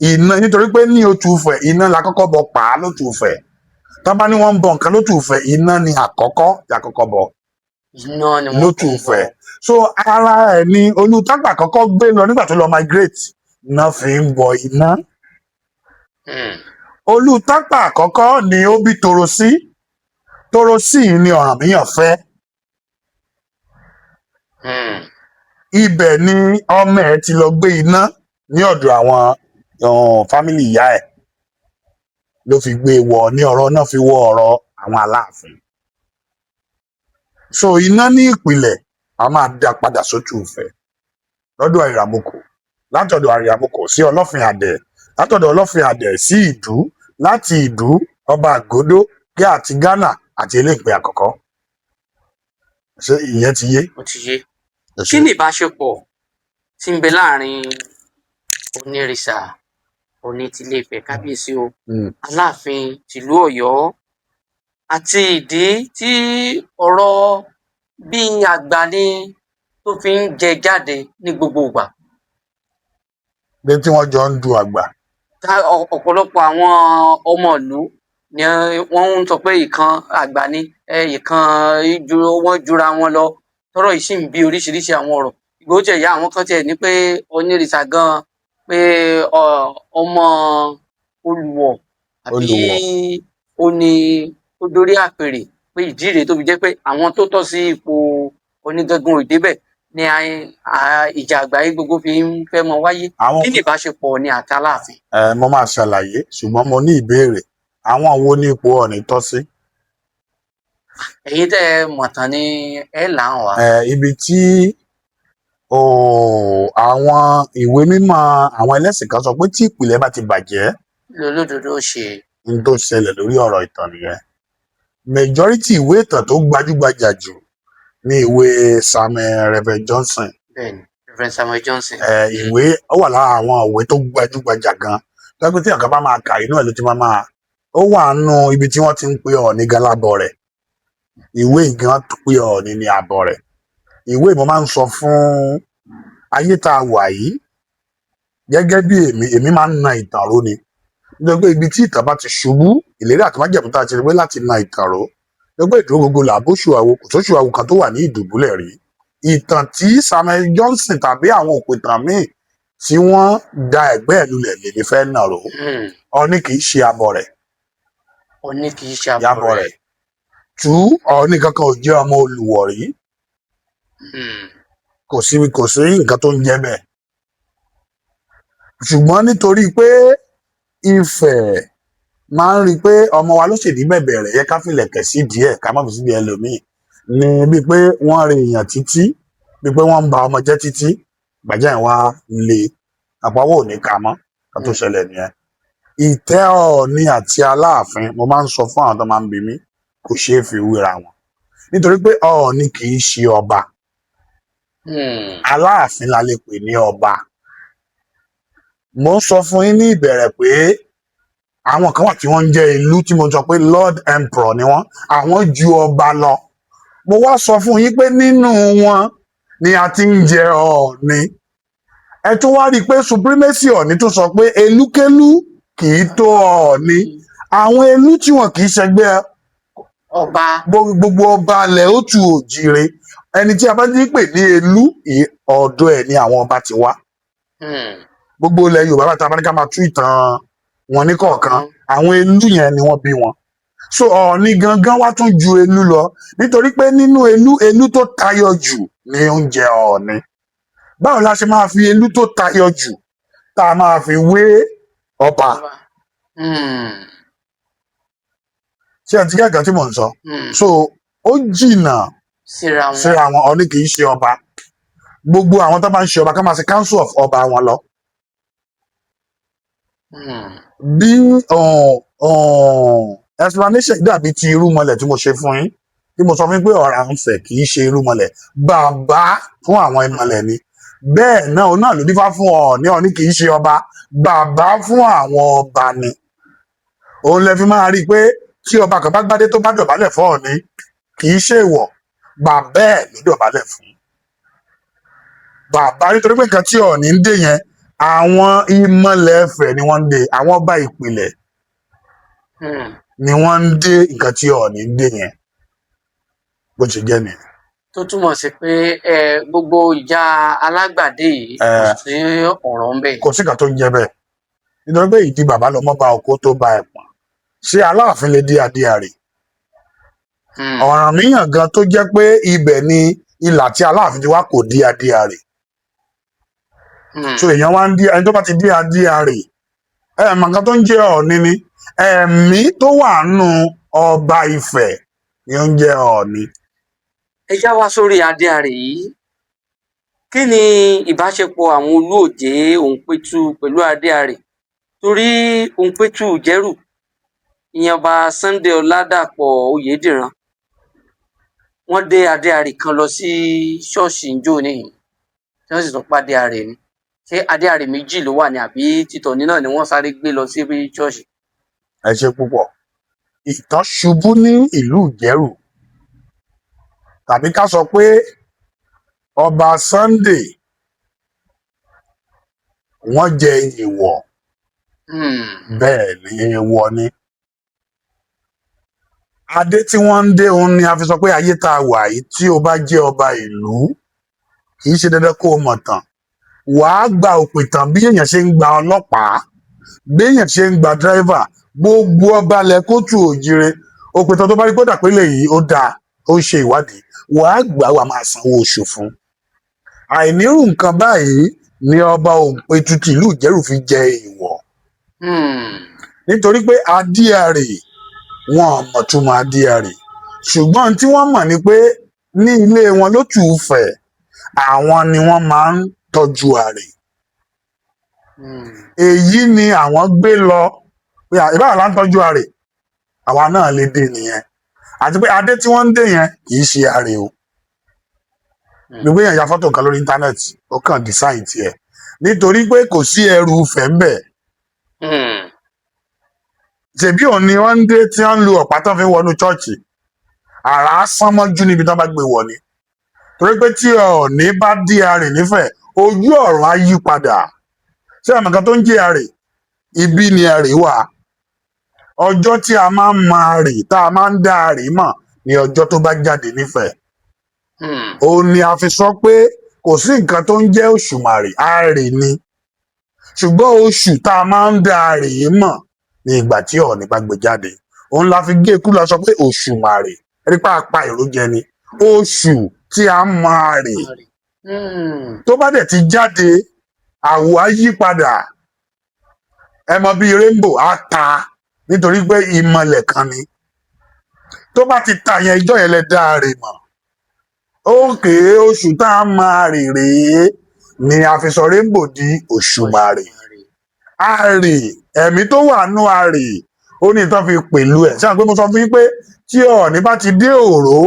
iná nítorí pé ní Òtù Ifẹ̀ iná la kọ́kọ́ bọ pa á lótù Ifẹ̀. Tá bá ní wọ́n ń bọ nǹkan lótù Ifẹ̀ iná ni àkọ́kọ́ la kọ́kọ́ bọ Iná ni wọ́n lótù kàn Ifẹ̀. bọ̀. So ara ẹ̀ ni Olú Tápà kọ́kọ́ gbé lọ nígbà tó lọ migrate iná fi ń bọ iná. Hmm. Olú Tápà àkọ́kọ́ ni ó bí Torosí. Torosí ni Ọ̀rànmíyàn fẹ́. Hmm. Ibẹ̀ ni ọmọ ẹ̀ ti lọ gbé iná ní ọ̀dọ̀ àwọn fámìlì ìyá ẹ̀ ló fi gbé e wọ̀ ní ọ̀rọ̀ náà fi wọ ọ̀rọ̀ àwọn Aláàfin. So iná ní ìpìlẹ̀ a máa dá padà sótù Ifẹ̀ lọ́dọ̀ Àìràmọkò, látọ̀dọ̀ Àìràmọkò sí Ọlọ́fin Àdẹ̀, látọ̀dọ̀ Ọlọ́fin Àdẹ̀ sí Ìdú, láti Ìdú ọba Àgódó, Gáà ti Ghana àti eléǹpe àkọ́kọ́. Ṣé ìyẹn ti yé? Ó ti yé. Ẹ Kí ṣé. ni ìbáṣepọ̀ tí ń bẹ láàrin Onírìṣà, Ọọ̀ni tilé Ifẹ̀ kábíyèsí o, Mm. Aláàfin tìlú Ọ̀yọ́ àti ìdí tí ọ̀rọ̀ bí Àgbàní tó fi ń jẹ jáde ní gbogbo ìgbà? Bí tí wọ́n jọ ń du àgbà. Ọ̀pọ̀lọpọ̀ àwọn ọmọ ìlú ni wọ́n ń sọ pé ìkan Àgbàní ìkan wọ́n jura wọn lọ tọ́rọ̀ yìí sì ń bí oríṣiríṣi àwọn ọ̀rọ̀. Ìgbà ó tiẹ̀ yá àwọn kan tiẹ̀ ní pé Onírìṣà gan pé ọmọ Olùwọ̀ àbí Olùwọ̀. ó ní ó dórí àpèrè pé ìdí rèé tó fi jẹ́ pé àwọn tó tọ́ sí ipò Onígangan ò débẹ̀ ni ìjà àgbáyé gbogbo fi ń fẹ́ mọ wáyé. àwọn Kí ni ìbáṣepọ̀ Ọọ̀ni àti Aláàfin? mo máa ṣàlàyé ṣùgbọ́n mo ní ìbéèrè, àwọn wo ní ipò Ọọ̀ni tọ́ sí? Ẹ̀yin tẹ́ ẹ mọ̀ tán ni ẹ là ń wá. Ibi tí àwọn ìwé mímọ́ àwọn ẹlẹ́sìn kan sọ pé tí ìpìlẹ̀ bá ti bàjẹ́, Lolódodo ṣe. n tó ṣẹlẹ̀ lórí ọ̀rọ̀ ìtàn nìyẹn. Majority ìwé ìtàn tó gbajúgbajà jù ní ìwé Samuel Reverend Johnson. Bẹ́ẹ̀ni, Reverend Samuel Johnson. Ìwé ó wà lára àwọn ìwé tó gbajúgbajà gan tọ́pẹ́ tí ọ̀gá bá máa kà inú ẹ̀ ló ti máa ó wà nù ibi tí wọ́n ti ń pe Ọọ̀ni gan lábọ̀ rẹ̀. Ìwé gan pe Ọọ̀ni ní àbọ̀ rẹ̀. Ìwé mo máa ń sọ fún ayé tá a wà yìí, gẹ́gẹ́ bí èmi máa ń na ìtàn ró ni. Nítorí pé ibi tí ìtàn bá ti ṣubú, ìlérí àti májẹ̀mú tá a ti rí pé láti na ìtàn ró. Nítorí pé ìdúró gbogbo làbóṣù àwo, kò sóṣù àwo kan tó wà ní ìdùbúlẹ̀ rí. Ìtàn tí Samuel Johnson tàbí àwọn òpìtàn míì tí wọ́n da ẹ̀gbẹ́ ẹ̀ lulẹ̀ lèmi fẹ́ nà ró. Ọọ̀ni kì í ṣe abọ̀ rẹ̀. Ọọ̀ni kì í ṣe abọ̀ rẹ̀. Ọọ̀ni kankan ò jẹ́ ọmọ Olùwọ̀ rí. Kò sí nǹkan tó ń jẹ́ bẹ́ẹ̀. Ṣùgbọ́n nítorí pé Ifẹ̀ máa ń rí i pé ọmọ wa ló ṣèdí bẹ̀bẹ̀ rẹ̀ yẹ ká fìlẹ̀kẹ̀ sí díẹ̀ ká má fi síbi ẹlòmíì, ni bíi pé wọ́n rí èèyàn títí, bíi pé wọ́n ń ba ọmọ jẹ́ títí, gbàjẹ́ ìwà le àpawọ́ ò ní ka mọ́ ká tó ṣẹlẹ̀ nìyẹn. Ìtẹ́ Ọọ̀ni àti Aláàfin, mo máa ń sọ fún àwọn tó máa ń bi mí, kò ṣeé fi wéra wọn. Nítorí pé Ọọ̀ni kì í ṣe ọba. Aláàfin la lè pè ní ọba. Mo ń sọ fún yín ní ìbẹ̀rẹ̀ pé àwọn kan wà tí wọ́n ń jẹ́ ìlú tí mo sọ pé Lord Emperor ni wọ́n, àwọn ju ọba lọ. Mo wá sọ fún yín pé nínú wọn ni a ti ń jẹ Ọọ̀ni. Ẹ tún wá rí i pé supremacy Ọọ̀ni tún sọ pé elúkélú kì í tó Ọọ̀ni. Àwọn elú tí wọn kì í ṣẹgbẹ́ ọba, gbogbo ọba ilẹ̀ ó tu òjìire. Ẹni tí a bá ti pè ní elú, ọ̀dọ̀ ẹ̀ ni àwọn ọba ti wá. Gbogbo ilẹ̀ Yorùbá bá ta bá ní ká máa tú ìtàn wọn ní kọ̀ọ̀kan, àwọn elú yẹn ni wọ́n bí wọn. So Ọọ̀ni gangan wá tún ju elú lọ, nítorí pé nínú elú tó tayọ jù ni oúnjẹ Ọọ̀ni. Báwo la ṣe máa fi elú tó tayọ jù tá a máa fi wé ọba? Ṣé ẹ ti kẹ́kọ̀ọ́ tí mò ń sọ? So ó jìnnà síra wọn. Ọọ̀ni kì í ṣe ọba. Gbogbo àwọn tó bá ń ṣe ọba ká máa ṣe council of ọba wọn lọ. Bí explanation dàbí ti irúnmọlẹ̀ tí mo ṣe fún yín, tí mo sọ fún yín pé Ọ̀rànfẹ̀ kì í ṣe irúnmọlẹ̀, bàbá fún àwọn ìmọ̀lẹ̀ ni. Bẹ́ẹ̀ náà òun náà ló dífá fún Ọọ̀ni. Ọọ̀ni kì í ṣe ọba, bàbá fún àwọn ọba ni. Òun lẹ fi máa rí i pé tí ọba kan bá gbádé tó bá dọ̀bálẹ̀ fún Ọọ̀ni, kì í ṣe èèwọ̀, bàbá ẹ̀ ló dọ̀bálẹ̀ fún. Bàbá, nítorí pé nǹkan tí Ọọ̀ni ń dé yẹn, àwọn ìmọ̀lẹ̀ Ifẹ̀ ni wọ́n ń dé, àwọn ọba ìpìlẹ̀ ni wọ́n ń dé nǹkan tí Ọọ̀ni ń dé yẹn. Bó ṣe jẹ́ nìyẹn. Tó túmọ̀ sí pé gbogbo ìjà alágbàdé yìí kò sí ọ̀rọ̀ ń bẹ̀. Kò sí nǹkan tó ń jẹ́ bẹ́ẹ̀. Nítorí pé ìdí bàbá lọmọ bá ọkọ tó bá ẹ̀pọ̀n. Ṣé Aláàfin lè dé adé àrè? Ọ̀rànmíyàn gan tó jẹ́ pé ibẹ̀ ni ìlà tí Aláàfin ti wá kò dé adé àrè. So èèyàn wá ń dí ẹni tó bá ti dé adé àrè, mọ̀ nǹkan tó ń jẹ́ Ọọ̀ni ni ẹ̀mí tó wà nù ọba Ifẹ̀ ni ó ń jẹ́ Ọọ̀ni. Ẹ já wá sórí adé àrè yìí. Kí ni ìbáṣepọ̀ àwọn Olúòjé Òǹpẹ̀tù pẹ̀lú adé àrè? Torí Òǹpẹ̀tù Ìjẹ̀rù, ìyẹn ọba Sunday Ọládàpọ̀ Oyèdìran, wọ́n dé adé àrè kan lọ sí ṣọ́ọ̀ṣì ńjọ́ níyìn tí wọ́n sì tún pàdé àrè ni. Ṣé adé àrè méjì ló wà ní àbí títọ̀ní náà ni wọ́n sáré gbé lọ sí ṣọ́ọ̀ṣì? Ẹ ṣe púpọ̀. Ìtàn ṣubú ní ìlú Ìjẹ̀rù, tàbí ká sọ pé ọba Sunday wọ́n jẹ èèwọ̀. Bẹ́ẹ̀ ni èèwọ̀ ni. Adé tí wọ́n ń dé òun ni a fi sọ pé ayé tá a wà yìí, tí o bá jẹ́ ọba ìlú, kì í ṣe dandan kó o mọ̀ tán. Wàá gba òpìtàn bí èèyàn ṣe ń gba ọlọ́pàá, bí èèyàn ṣe ń gba dírẹ́fà, gbogbo ọba lẹ kóòtù òjire. Òpìtàn tó bá rí kódà pé lè yìí ó dáa, ó ṣe ìwádìí, wàá gbà wà máa sanwó oṣù fún. àìnírú nǹkan báyìí ni ọba Òǹpẹ̀tù tìlú Ìjẹ̀rù fi jẹ èèwọ̀ nítorí pé adíarè wọn ò mọ̀ túmọ̀ adíarè ṣùgbọ́n tí wọ́n mọ̀ ni pé ní ilé wọn lótù Ifẹ̀ àwọn ni wọ́n máa ń tọ́jú àrè èyí ni àwọn gbé lọ pé ìbára là ń tọ́jú àrè àwa náà lè dé nìyẹn àti pé adé tí wọ́n ń dé yẹn kì í ṣe àrè o gbogbo èèyàn ya fọ́tò kan lórí íńtánẹ́ẹ̀tì ó kàn dísáìn tiẹ̀ nítorí pé kò sí ẹrù Ifẹ̀ ń bẹ̀ ṣèbí òun ni wọ́n ń dé tí wọ́n ń lu ọ̀pá tán fi ń wọnú ṣọ́ọ̀ṣì àrà sán mọ́jú níbi tán bá gbé wọ̀ ni torí pé tí Ọọ̀ni bá dí àrè nífẹ̀ẹ́ ojú ọ̀run á yí padà ṣé àmọ́ kan tó ń jẹ́ àrè ibi ni àrè wà ọjọ́ tí a máa ń mọ àrè tá a máa ń dá àrè mọ̀ ní ọjọ́ tó bá jáde nífẹ̀ẹ́ òun ni a fi sọ pé kò sí nǹkan tó ń jẹ́ Òṣùmàrè àrè ni ṣùgbọ́n oṣù tá a máa ń dá àrè mọ̀ ní ìgbà tí Ọọ̀ni bá gbé jáde òun la fi gé kúlọ sọ pé Òṣùmàrè rí pàápàá èròjẹ ni oṣù tí a mọ àrè tó bá dẹ̀ ti jáde àwọ̀ á yí padà ẹ mọ bíi rainbow á ta nítorí pé ìmọ̀lẹ̀ kan ni tó bá ti ta yẹn ijọ́ yẹn lẹ dá àrè mọ̀ òkè oṣù tá a mọ àrè rèé ni a fi sọ rainbow di Òṣùmàrè àrè ẹ̀mí tó wà nú àrè ó ní ìtàn fi pẹ̀lú ẹ̀ ṣáà pé mo sọ fún yín pé tí Ọọ̀ni bá ti dé Òró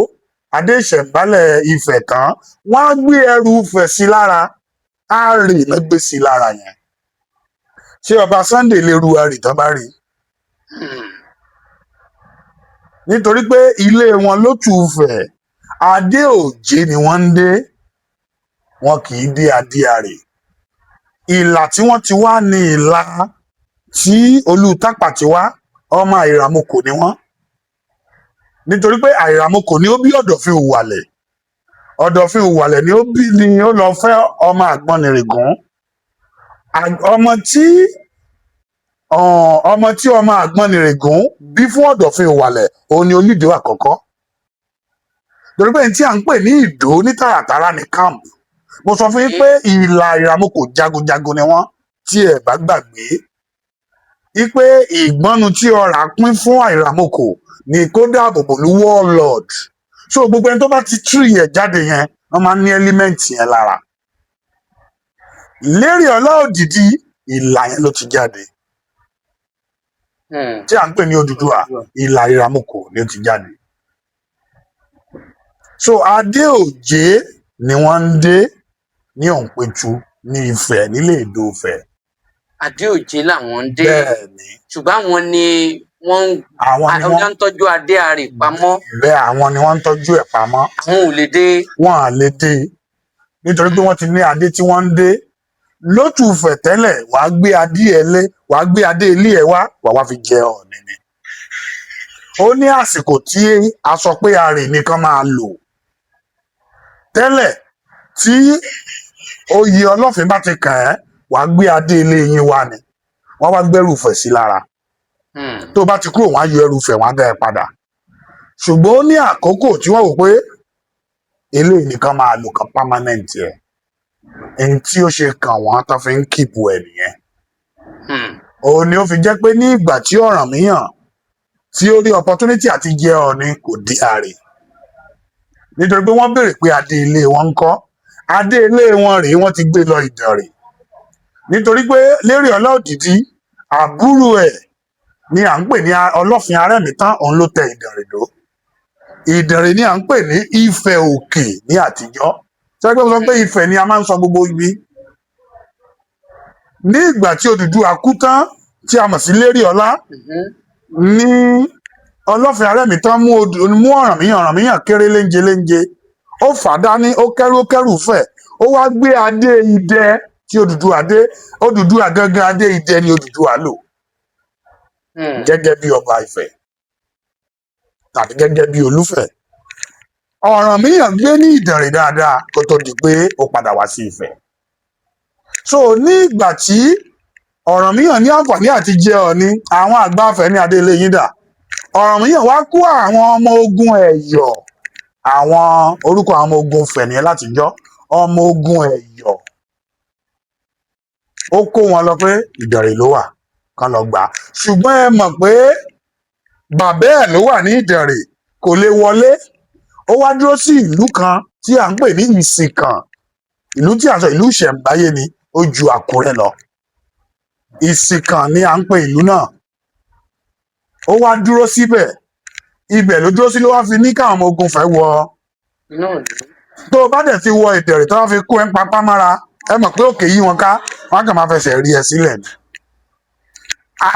adé ìṣẹ̀ǹbálẹ̀ Ifẹ̀ tán wọ́n á gbé ẹrù Ifẹ̀ sí lára àrè ló gbé sí lára yẹn ṣé ọba Sunday lè ru àrè tán bá rí nítorí pé ilé wọn ló tù Ifẹ̀ adé òjé ni wọ́n ń dé wọn kì í dé adé àrè ìlà tí wọ́n ti wá ní ìlà tí Olùtàpá ti wá ọmọ Àìràmọkò ni wọ́n nítorí pé Àìràmọkò ni ó bí Ọ̀dọ̀fin Uwàlẹ̀ Ọ̀dọ̀fin Uwàlẹ̀ ni ó lọ fẹ́ ọmọ Àgbọnnìrègún ọmọ tí ọmọ Àgbọnnìrègún bí fún Ọ̀dọ̀fin Uwàlẹ̀ òun ni Olúdé àkọ́kọ́ torí pé tí à ń pè ní Ìdó ní tààràtàrà ní camp mo sọ fún yín pé ìlà Àìràmọkò jagunjagun ni wọ́n tí ẹ bá gbàgbé wípé ìgbọ́nu tí ọrà pín fún Àìràmọkò ni kó dáàbò bò ní warlord so gbogbo ẹni tó bá ti tú yẹ jáde yẹn wọ́n máa ń ní ẹlímẹ́ǹtì yẹn lára Lérí Ọlá Òdìdí ìlà yẹn ló ti jáde tí à ń pè ní Odùduwà ìlà Àìràmọkò ni ó ti jáde so adé òjé ni wọ́n ń dé ní Òǹpẹ̀tù ní Ifẹ̀ nílé Ìdó Ifẹ̀ adé òjé làwọn ń dé bẹ́ẹ̀ ni ṣùgbọ́n àwọn ni wọ́n ń tọ́jú adé àrè pamọ́ bẹ́ẹ̀ àwọn ni wọ́n ń tọ́jú ẹ̀ pamọ́ àwọn ò lè dé wọn à lè dé nítorí pé wọ́n ti ní adé tí wọ́n ń dé lótù Ifẹ̀ tẹ́lẹ̀ wàá gbé adé ilé ẹ̀ wá fi jẹ Ọọ̀ni ni ó ní àsìkò tí a sọ pé àrè nìkan máa lò tẹ́lẹ̀ tí oyè Ọlọ́fin bá ti kàn ẹ́ wàá gbé adé ilé yín wá ni wọ́n wá gbẹ́rù Ifẹ̀ sí lára tó bá ti kúrò wọ́n á yọ ẹrù Ifẹ̀ wọ́n á dá ẹ padà ṣùgbọ́n ó ní àkókò tí wọ́n wò pé eléyìí nìkan máa lò kan permanent ẹ̀ ẹni tí ó ṣe kàn wọ́n tó fi ń kíìpù ẹ̀ nìyẹn òun ni ó fi jẹ́ pé ní ìgbà tí Ọ̀rànmíyàn tí ó rí opportunity àti jẹ Ọọ̀ni kò di àrè nítorí pé wọ́n béèrè pé adé ilé wọn ń kọ́ adé ilé wọn rèé wọ́n ti gbé lọ Ìdànrè nítorí pé Lérí Ọlá Òdìdí àbúrò ẹ̀ ni à ń pè ní Ọlọ́fin Arẹ́mìtán òun ló tẹ Ìdànrè dó Ìdànrè ni à ń pè ní Ifẹ̀ Òkè ní àtijọ́ sẹ́gbẹ́ mo sọ pé Ifẹ̀ ni a máa ń sọ gbogbo ibi ní ìgbà tí Odùduwà kú tán tí a mọ̀ sí Lérí Ọlá ní Ọlọ́fin Arẹ́mìtán mú Ọ̀rànmíyàn kéré léńje ó fà á dání ó kẹ́rù fẹ̀ ó wá gbé adé idẹ tí Odùduwà gangan adé idẹ ni Odùduwà lò gẹ́gẹ́ bí ọba Ifẹ̀ tàbí gẹ́gẹ́ bí Olúfẹ̀ Ọ̀rànmíyàn gbé ní Ìdànrè dáadáa kó tó di pé ó padà wá sí Ifẹ̀ so ní ìgbà tí Ọ̀rànmíyàn ní àǹfààní àti jẹ Ọọ̀ni àwọn àgbà Ifẹ̀ ní adé ilé yín dà Ọ̀rànmíyàn wá kó àwọn ọmọ ogun Ẹ̀yọ̀ àwọn orúkọ àwọn ọmọ ogun Ifẹ̀ nìyẹn látijọ́ ọmọ ogun Ẹ̀yọ̀ ó kó wọn lọ pé Ìdànrè ló wà kán lọ gbà á ṣùgbọ́n ẹ mọ̀ pé bàbá ẹ̀ ló wà ní Ìdànrè kò lè wọlé ó wá dúró sí ìlú kan tí à ń pè ní Ìsìnkàn ìlú tí à ń sọ ìlú ìṣẹ̀ǹbáyé ni ó ju Àkúrẹ́ lọ Ìsìnkàn ni à ń pè ìlú náà ó wá dúró síbẹ̀ ibẹ̀ ló dúró sí ló wá fi ní káwọn ọmọ ogun fẹ́ wọ inú ìlú. tó o bá dẹ̀ ti wọ Ìdànrè tó wá fi kó ẹ ń papá mára ẹ mọ̀ pé òkè yí wọn ká wọn kàn máa fẹsẹ̀ rí ẹ sílẹ̀ ni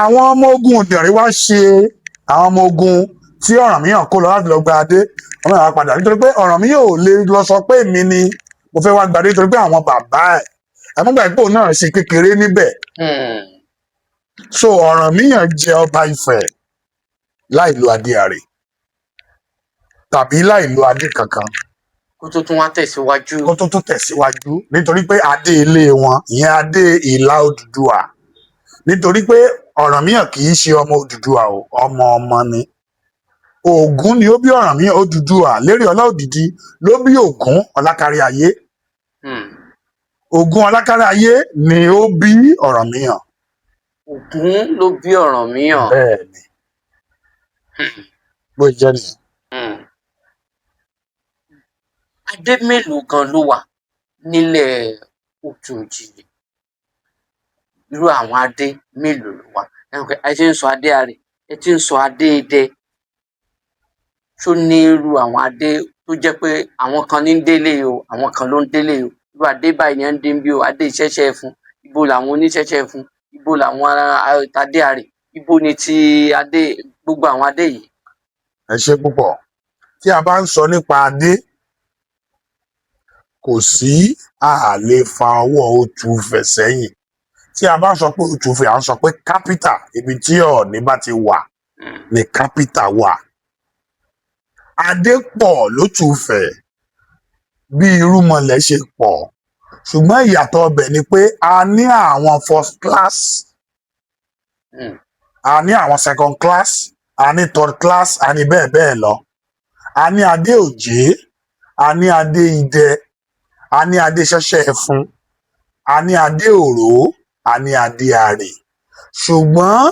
àwọn ọmọ ogun Ìdànrè wá ṣe àwọn ọmọ ogun tí Ọ̀rànmíyàn kó lọ láti lọ gba adé wọn náà wá padà nítorí pé Ọ̀rànmíyàn ò lè lọ sọ pé èmi ni mo fẹ́ wá gba adé nítorí pé àwọn bàbá ẹ̀ ẹ̀múgbà ìpò náà ṣe kékeré níbẹ̀ so Ọ̀rànmíyàn jẹ ọba Ifẹ̀ láì lo adé àrè tàbí láì lo adé kankan kó tó tún wá tẹ̀síwájú. kó tó tún tẹ̀síwájú nítorí pé adé ilé wọn ìyẹn adé Ìlà Odùduwà nítorí pé Ọ̀rànmíyàn kì í ṣe ọmọ Odùduwà o ọmọ ni Ògún ni ó bí Ọ̀rànmíyàn Odùduwà Lérè Ọláòdìdí ló bí Ògún Ọlákáríayé Ògún Ọlákáríayé ni ó bí Ọ̀rànmíyàn. Ògún ló bí Ọ̀rànmíyàn. bẹ́ẹ̀ ni bó jẹ́ nìyẹn. Adé mélòó gan ló wà nílẹ̀ Òtù-Òjìrì? Irú àwọn adé mélòó ló wà? Ẹ ti ń sọ adé àrè, ẹ ti ń sọ adé idẹ. Ṣó ní irú àwọn adé tó jẹ́ pé àwọn kan ní ń délé o, àwọn kan ló ń délé o. Irú adé báyìí ni ẹ ń dé bí o, adé ìṣẹ́ṣẹ́ fún. Ibo làwọn oníṣẹ́ṣẹ́ fún? Ibo làwọn adé àrè? Ibo ni ti adé gbogbo àwọn adé yìí? Ẹ ṣé púpọ̀. Tí a bá ń sọ nípa adé, kò sí a lè fa ọwọ́ Òtùfẹ̀ sẹ́yìn. Tí a bá ń sọ pé Òtùfẹ̀, à ń sọ pé kápítà ibi tí Ọọ̀ni bá ti wà ni kápítà wà. Adé pọ̀ l'Ótùfẹ̀ bí irúnmọlẹ̀ ṣe pọ̀. Ṣùgbọ́n ìyàtọ̀ ọbẹ̀ ni pé a ní àwọn first class, a ní àwọn second class, a ní third class, a ní bẹ́ẹ̀ bẹ́ẹ̀ lọ. A ní adé òjé, a ní adé idẹ, a ní adé ṣẹ́ṣẹ́ fún, a ní adé òró, a ní adé àrè. Ṣùgbọ́n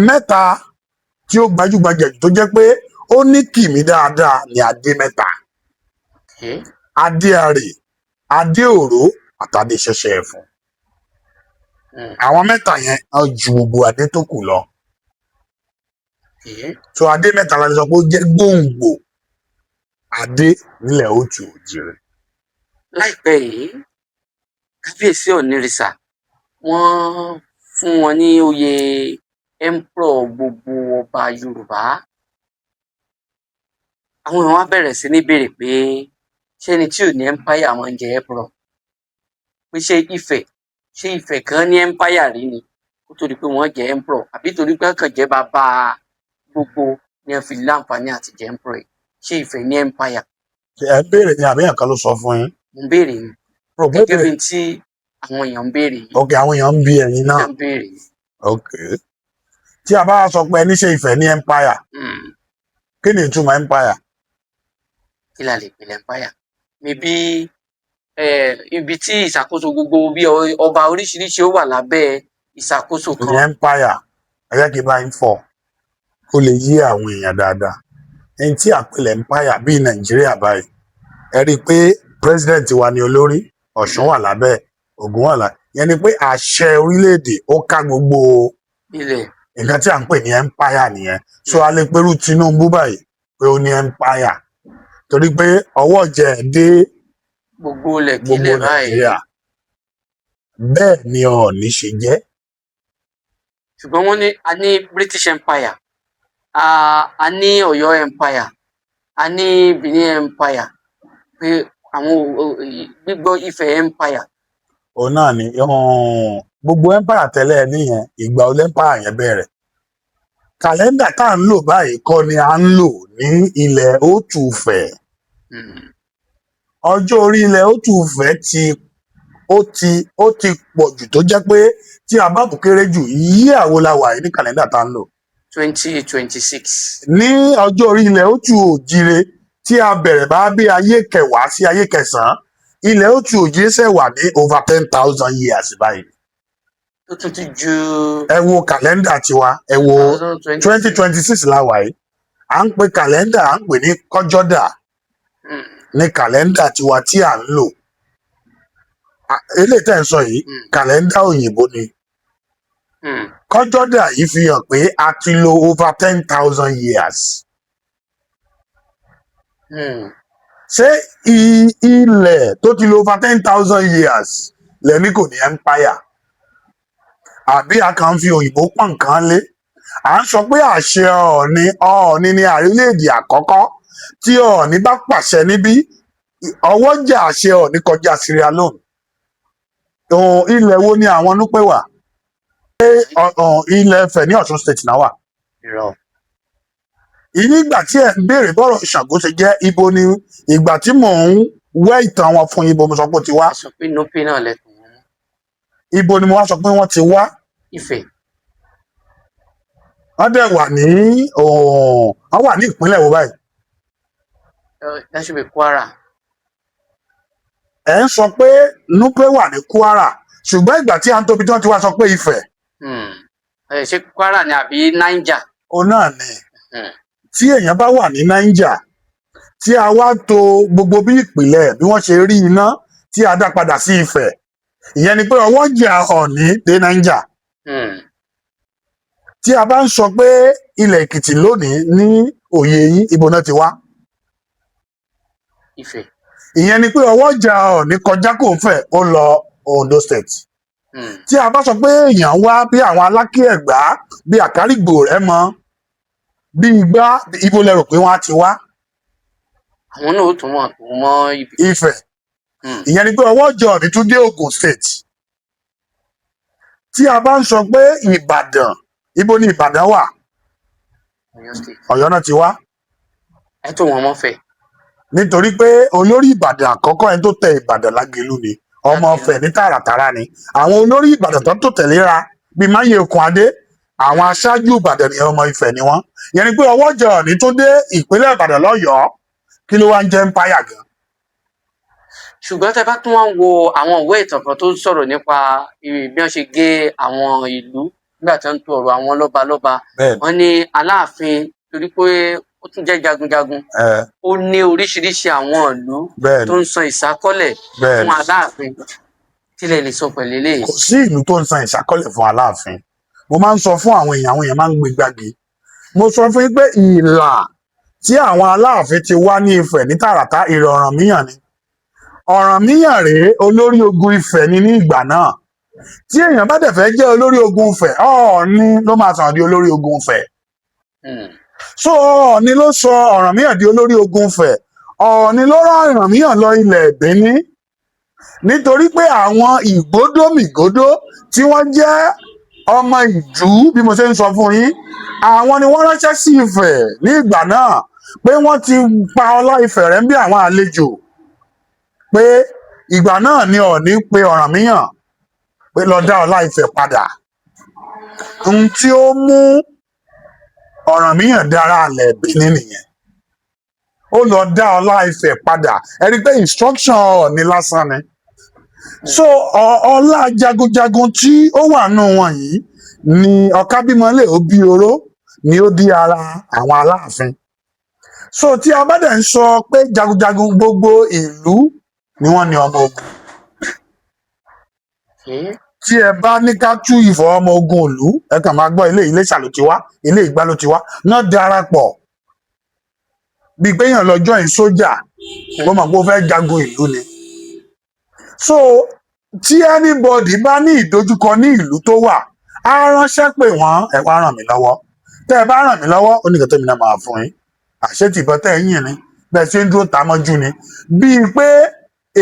mẹ́ta tí ó gbajúgbajà tó jẹ́ pé ó ní kìmí dáadáa ní adé mẹ́ta. Adé àrè, adé òró, àtàdé ṣẹ́ṣẹ́ fún. Àwọn mẹ́ta yẹn á ju gbogbo adé tó kù lọ. So adé mẹ́ta la lè sọ pé ó jẹ́ gbòǹgbò adé nílẹ̀ Òtù-Òjìrì. Láìpẹ́ yìí, kábíyèsí Ọ̀nìrìṣà wọ́n fún wọn ní oyè emperor gbogbo ọba Yorùbá. Àwọn èèyàn wá bẹ̀rẹ̀ sí ní béèrè pé ṣé ẹni tí ò ní empire máa ń jẹ emperor? Pé ṣé Ifẹ̀ kan ní empire rí ni kó tó di pé wọ́n jẹ emperor? Àbí torí pé kàn jẹ́ bàbá gbogbo ni wọ́n fi láǹfààní àti jẹ emperor yìí? Ṣé Ifẹ̀ ní empire? Ẹ ń béèrè ni àbí èèyàn kan ló sọ fún yín? Mo ń béèrè ni. Gẹ́gẹ́ bí tí àwọn èèyàn ń béèrè yìí. Ok, àwọn èèyàn ń bi ẹ̀yin náà. Ń béèrè yìí. Ok. Tí a bá sọ pé ẹni ṣe Ifẹ̀ ní empire, kí ni ìtumọ̀ empire? Kí la lè pè ní empire? Maybe ibi tí ìṣàkóso gbogbo bí ọba oríṣiríṣi ó wà lábẹ́ ìṣàkóso kan. Ní empire, ẹ jẹ́ kí n bá yín fọ̀ kó lè yé àwọn èèyàn dáadáa. Ẹni tí àpèlè empire bíi Nàìjíríà báyìí, ẹ rí i pé president wa ni olórí, Ọ̀ṣun wà lábẹ́, Ògùn wà lábẹ́. Ìyẹn ni pé àṣẹ orílẹ̀-èdè ó ká gbogbo ilẹ̀. Nǹkan tí à ń pè ní empire nìyẹn. So a lè perú Tinubu báyìí pé ó ní empire torí pé ọwọ́ jẹ dé gbogbo ilẹ̀ Nàìjíríà. Bẹ́ẹ̀ ni Ọọ̀ni ṣe jẹ́. Ṣùgbọ́n wọ́n ní a ní British Empire, a ní Ọ̀yọ́ Empire, a ní Benin Empire, pé àwọn gbígbọ́ Ifẹ̀ Empire. Òun náà ni gbogbo empire tẹ́lẹ̀ nìyẹn, ìgbà olè empire yẹn bẹ̀rẹ̀. Kàlẹ́ndà tá à ń lò báyìí kọ́ ni à ń lò ní ilẹ̀ Òtùfẹ̀. Ọjọ́ orí ilẹ̀ Òtùfẹ̀ ó ti pọ̀ jù tó jẹ́ pé tí a bá bù kéré jù yí àwo la wà ní kàlẹ́ndà tá à ń lò. 2026. Ní ọjọ́ orí ilẹ̀ Òtù-Òjìrè tí a bẹ̀rẹ̀ bá bí ayé kẹwàá sí ayé kẹsàn-án, ilẹ̀ ó tu òjé ṣẹ̀ wà ní over 10,000 years báyìí. tó tún ti ju Ẹ wo kàlẹ́ndà tiwa, ẹ wo 2026. 2026 la wà yìí. À ń pe kàlẹ́ndà, à ń pè ní kọ́jọ́dà ní kàlẹ́ndà tiwa tí à ń lò. Eléyìí tẹ́ ń sọ yìí, kàlẹ́ndà òyìnbó ni. Kọ́jọ́dà yìí fi hàn pé a ti lo over 10,000 years. Ṣé ilẹ̀ tó ti lo over 10,000 years lẹ́ni kò ní empire? Àbí a kàn ń fi òyìnbó pọ̀n nǹkan lé? À ń sọ pé àṣẹ Ọọ̀ni ni orílẹ̀-èdè àkọ́kọ́ tí Ọọ̀ni bá pàṣẹ níbí, ọwọ́jà àṣẹ Ọọ̀ni kọjá Sierra Leone. Ilẹ̀ wo ni àwọn Núpé wà? Ṣé ilẹ̀ Ifẹ̀ ní Ọ̀ṣun state náà wà? Nígbà tí ẹ ń béèrè bọ́rọ̀ Ṣàngó ṣe jẹ́, ibo ni ìgbà tí mò ń wẹ́ ìtàn wọn fún ibo mo sọ pé ó ti wá? sọ pé Núpé náà lẹ́kùn wọn. Ibo ni mo wá sọ pé wọ́n ti wá? Ifẹ̀. Wọ́n dẹ̀ wà ní ìpínlẹ̀ wo báyìí? That should be Kwara. Ẹ ń sọ pé Núpé wà ní Kwara, ṣùgbọ́n ìgbà tí à ń tóbi tí wọ́n ti wá sọ pé Ifẹ̀. Ṣé Kwara ni àbí Niger? Ó náà ni. Tí èèyàn bá wà ní Niger, tí a wá tò gbogbo bí ìpìlẹ̀ bí wọ́n ṣe rí iná tí a dá padà sí Ifẹ̀, ìyẹn ni pé ọwọ́jà Ọọ̀ni dé Niger. Tí a bá ń sọ pé ilẹ̀ Èkìtì lónìí ní òye yín, ibo náà ti wá? Ifẹ̀. Ìyẹn ni pé ọwọ́jà Ọọ̀ni kọjá kò fẹ̀ ó lọ Ondo state. Tí a bá sọ pé èèyàn wá bí àwọn Aláké Ẹ̀gbá, bí Àkárìgbò Rẹ́mọ, bí Igbá, ibo lẹ rò pé wọ́n á ti wá? Àwọn náà ó tún mọ̀ tó mọ́ Ifẹ̀. Ìyẹn ni pé ọwọ́jà Ọọ̀ni tún dé Ògùn state. Tí a bá ń sọ pé Ìbàdàn, ibo ni Ìbàdàn wà? Ọ̀yọ́ state. Ọ̀yọ́ náà ti wá. Ẹ tó wọn mọ́fẹ̀. Nítorí pé olórí Ìbàdàn àkọ́kọ́ ẹni tó tẹ Ìbàdàn Lágelú ni, ọmọ Ọ̀fẹ́ ní tààràtàrà ni. Àwọn olórí Ìbàdàn tó tẹ̀léra bíi Máyèkún Adé, àwọn aṣáájú Ìbàdàn ni ọmọ Ifẹ̀ ni wọ́n. Ìyẹn ni pé ọwọ́jà Ọọ̀ni tó dé ìpínlẹ̀ Ìbàdàn lọ́yọ̀ọ́, kí ló wá ń jẹ́ empire gan? Ṣùgbọ́n tẹ bá tún wá ń wo àwọn ìwé ìtàn kan tó sọ̀rọ̀ nípa bí wọ́n ṣe gé àwọn ìlú nígbà tí wọ́n ń tó ọ̀rọ̀ àwọn lọ́balọ́ba. Wọ́n ní Aláàfin, torí pé ó tún jẹ́ jagunjagun, ó ní oríṣiríṣi àwọn ìlú tó ń san ìsákọ́lẹ̀ fún Aláàfin. Kí lẹ lè sọ pẹ̀lú eléyìí? Kò sí ìlú tó ń san ìsákọ́lẹ̀ fún Aláàfin. Mo máa ń sọ fún àwọn èèyàn máa ń gbé gbági. Mo sọ fún yín pé ìlà tí àwọn Aláàfin ti wá ní Ifẹ̀ ní tààràtà ìrẹ̀ Ọ̀rànmíyàn ni. Ọ̀rànmíyàn rèé olórí ogun Ifẹ̀ ni ní ìgbà náà. Tí èèyàn bá dẹ̀ fẹ́ jẹ́ olórí ogun Ifẹ̀, Ọọ̀ni ló máa sàn di olórí ogun Ifẹ̀. So Ọọ̀ni ló sọ Ọ̀rànmíyàn di olórí ogun Ifẹ̀. Ọọ̀ni ló rán Ọ̀rànmíyàn lọ ilẹ̀ Ìbíní. Nítorí pé àwọn ìgbódòmìgbódò tí wọ́n jẹ́ ọmọ Ìjú, bí mo ṣe ń sọ fún yín, àwọn ni wọ́n ránṣẹ́ sí Ifẹ̀ ní ìgbà náà pé wọ́n ti pa Ọlá Ifẹ̀ rẹ́ bí àwọn àlejò. Pé ìgbà náà ni Ọọ̀ni pe Ọ̀rànmíyàn pé lọ dá Ọlá Ifẹ̀ padà. Ohun tí ó mú Ọ̀rànmíyàn dára alẹ̀ Ìbíní nìyẹn. Ó lọ dá Ọlá Ifẹ̀ padà. Ẹ rí i pé instruction Ọọ̀ni lásán ni. So ọlá jagunjagun tí ó wà nù wọn yìí ni Ọ̀kábímọlé òbí oró ni ó di ara àwọn Aláàfin. So tí a bá dẹ̀ ń sọ pé jagunjagun gbogbo ìlú ni wọ́n ní ọmọ ogun. Tí ẹ bá ní ká tú ìfọ̀ ọmọ ogun ìlú, ẹ kàn máa gbọ́ ilé Iléṣà ló ti wá, ilé Ìgbá ló ti wá, náà darapọ̀. Bí pé èèyàn lọ join sójà, ó mọ̀ pé ó fẹ́ jagun ìlú ni. So tí anybody bá ní ìdojúkọ ní ìlú tó wà, á ránṣẹ́ pé wọ́n ẹ wá ràn mí lọ́wọ́. Tẹ́ ẹ bá ràn mí lọ́wọ́, ó ní nǹkan tẹ́mi náà máa fún yín. Àṣetìbọn tẹ́ ẹ yìn ni, bẹ́ẹ̀ ṣe ń dúró ta mọ́jú ni. Bíi pé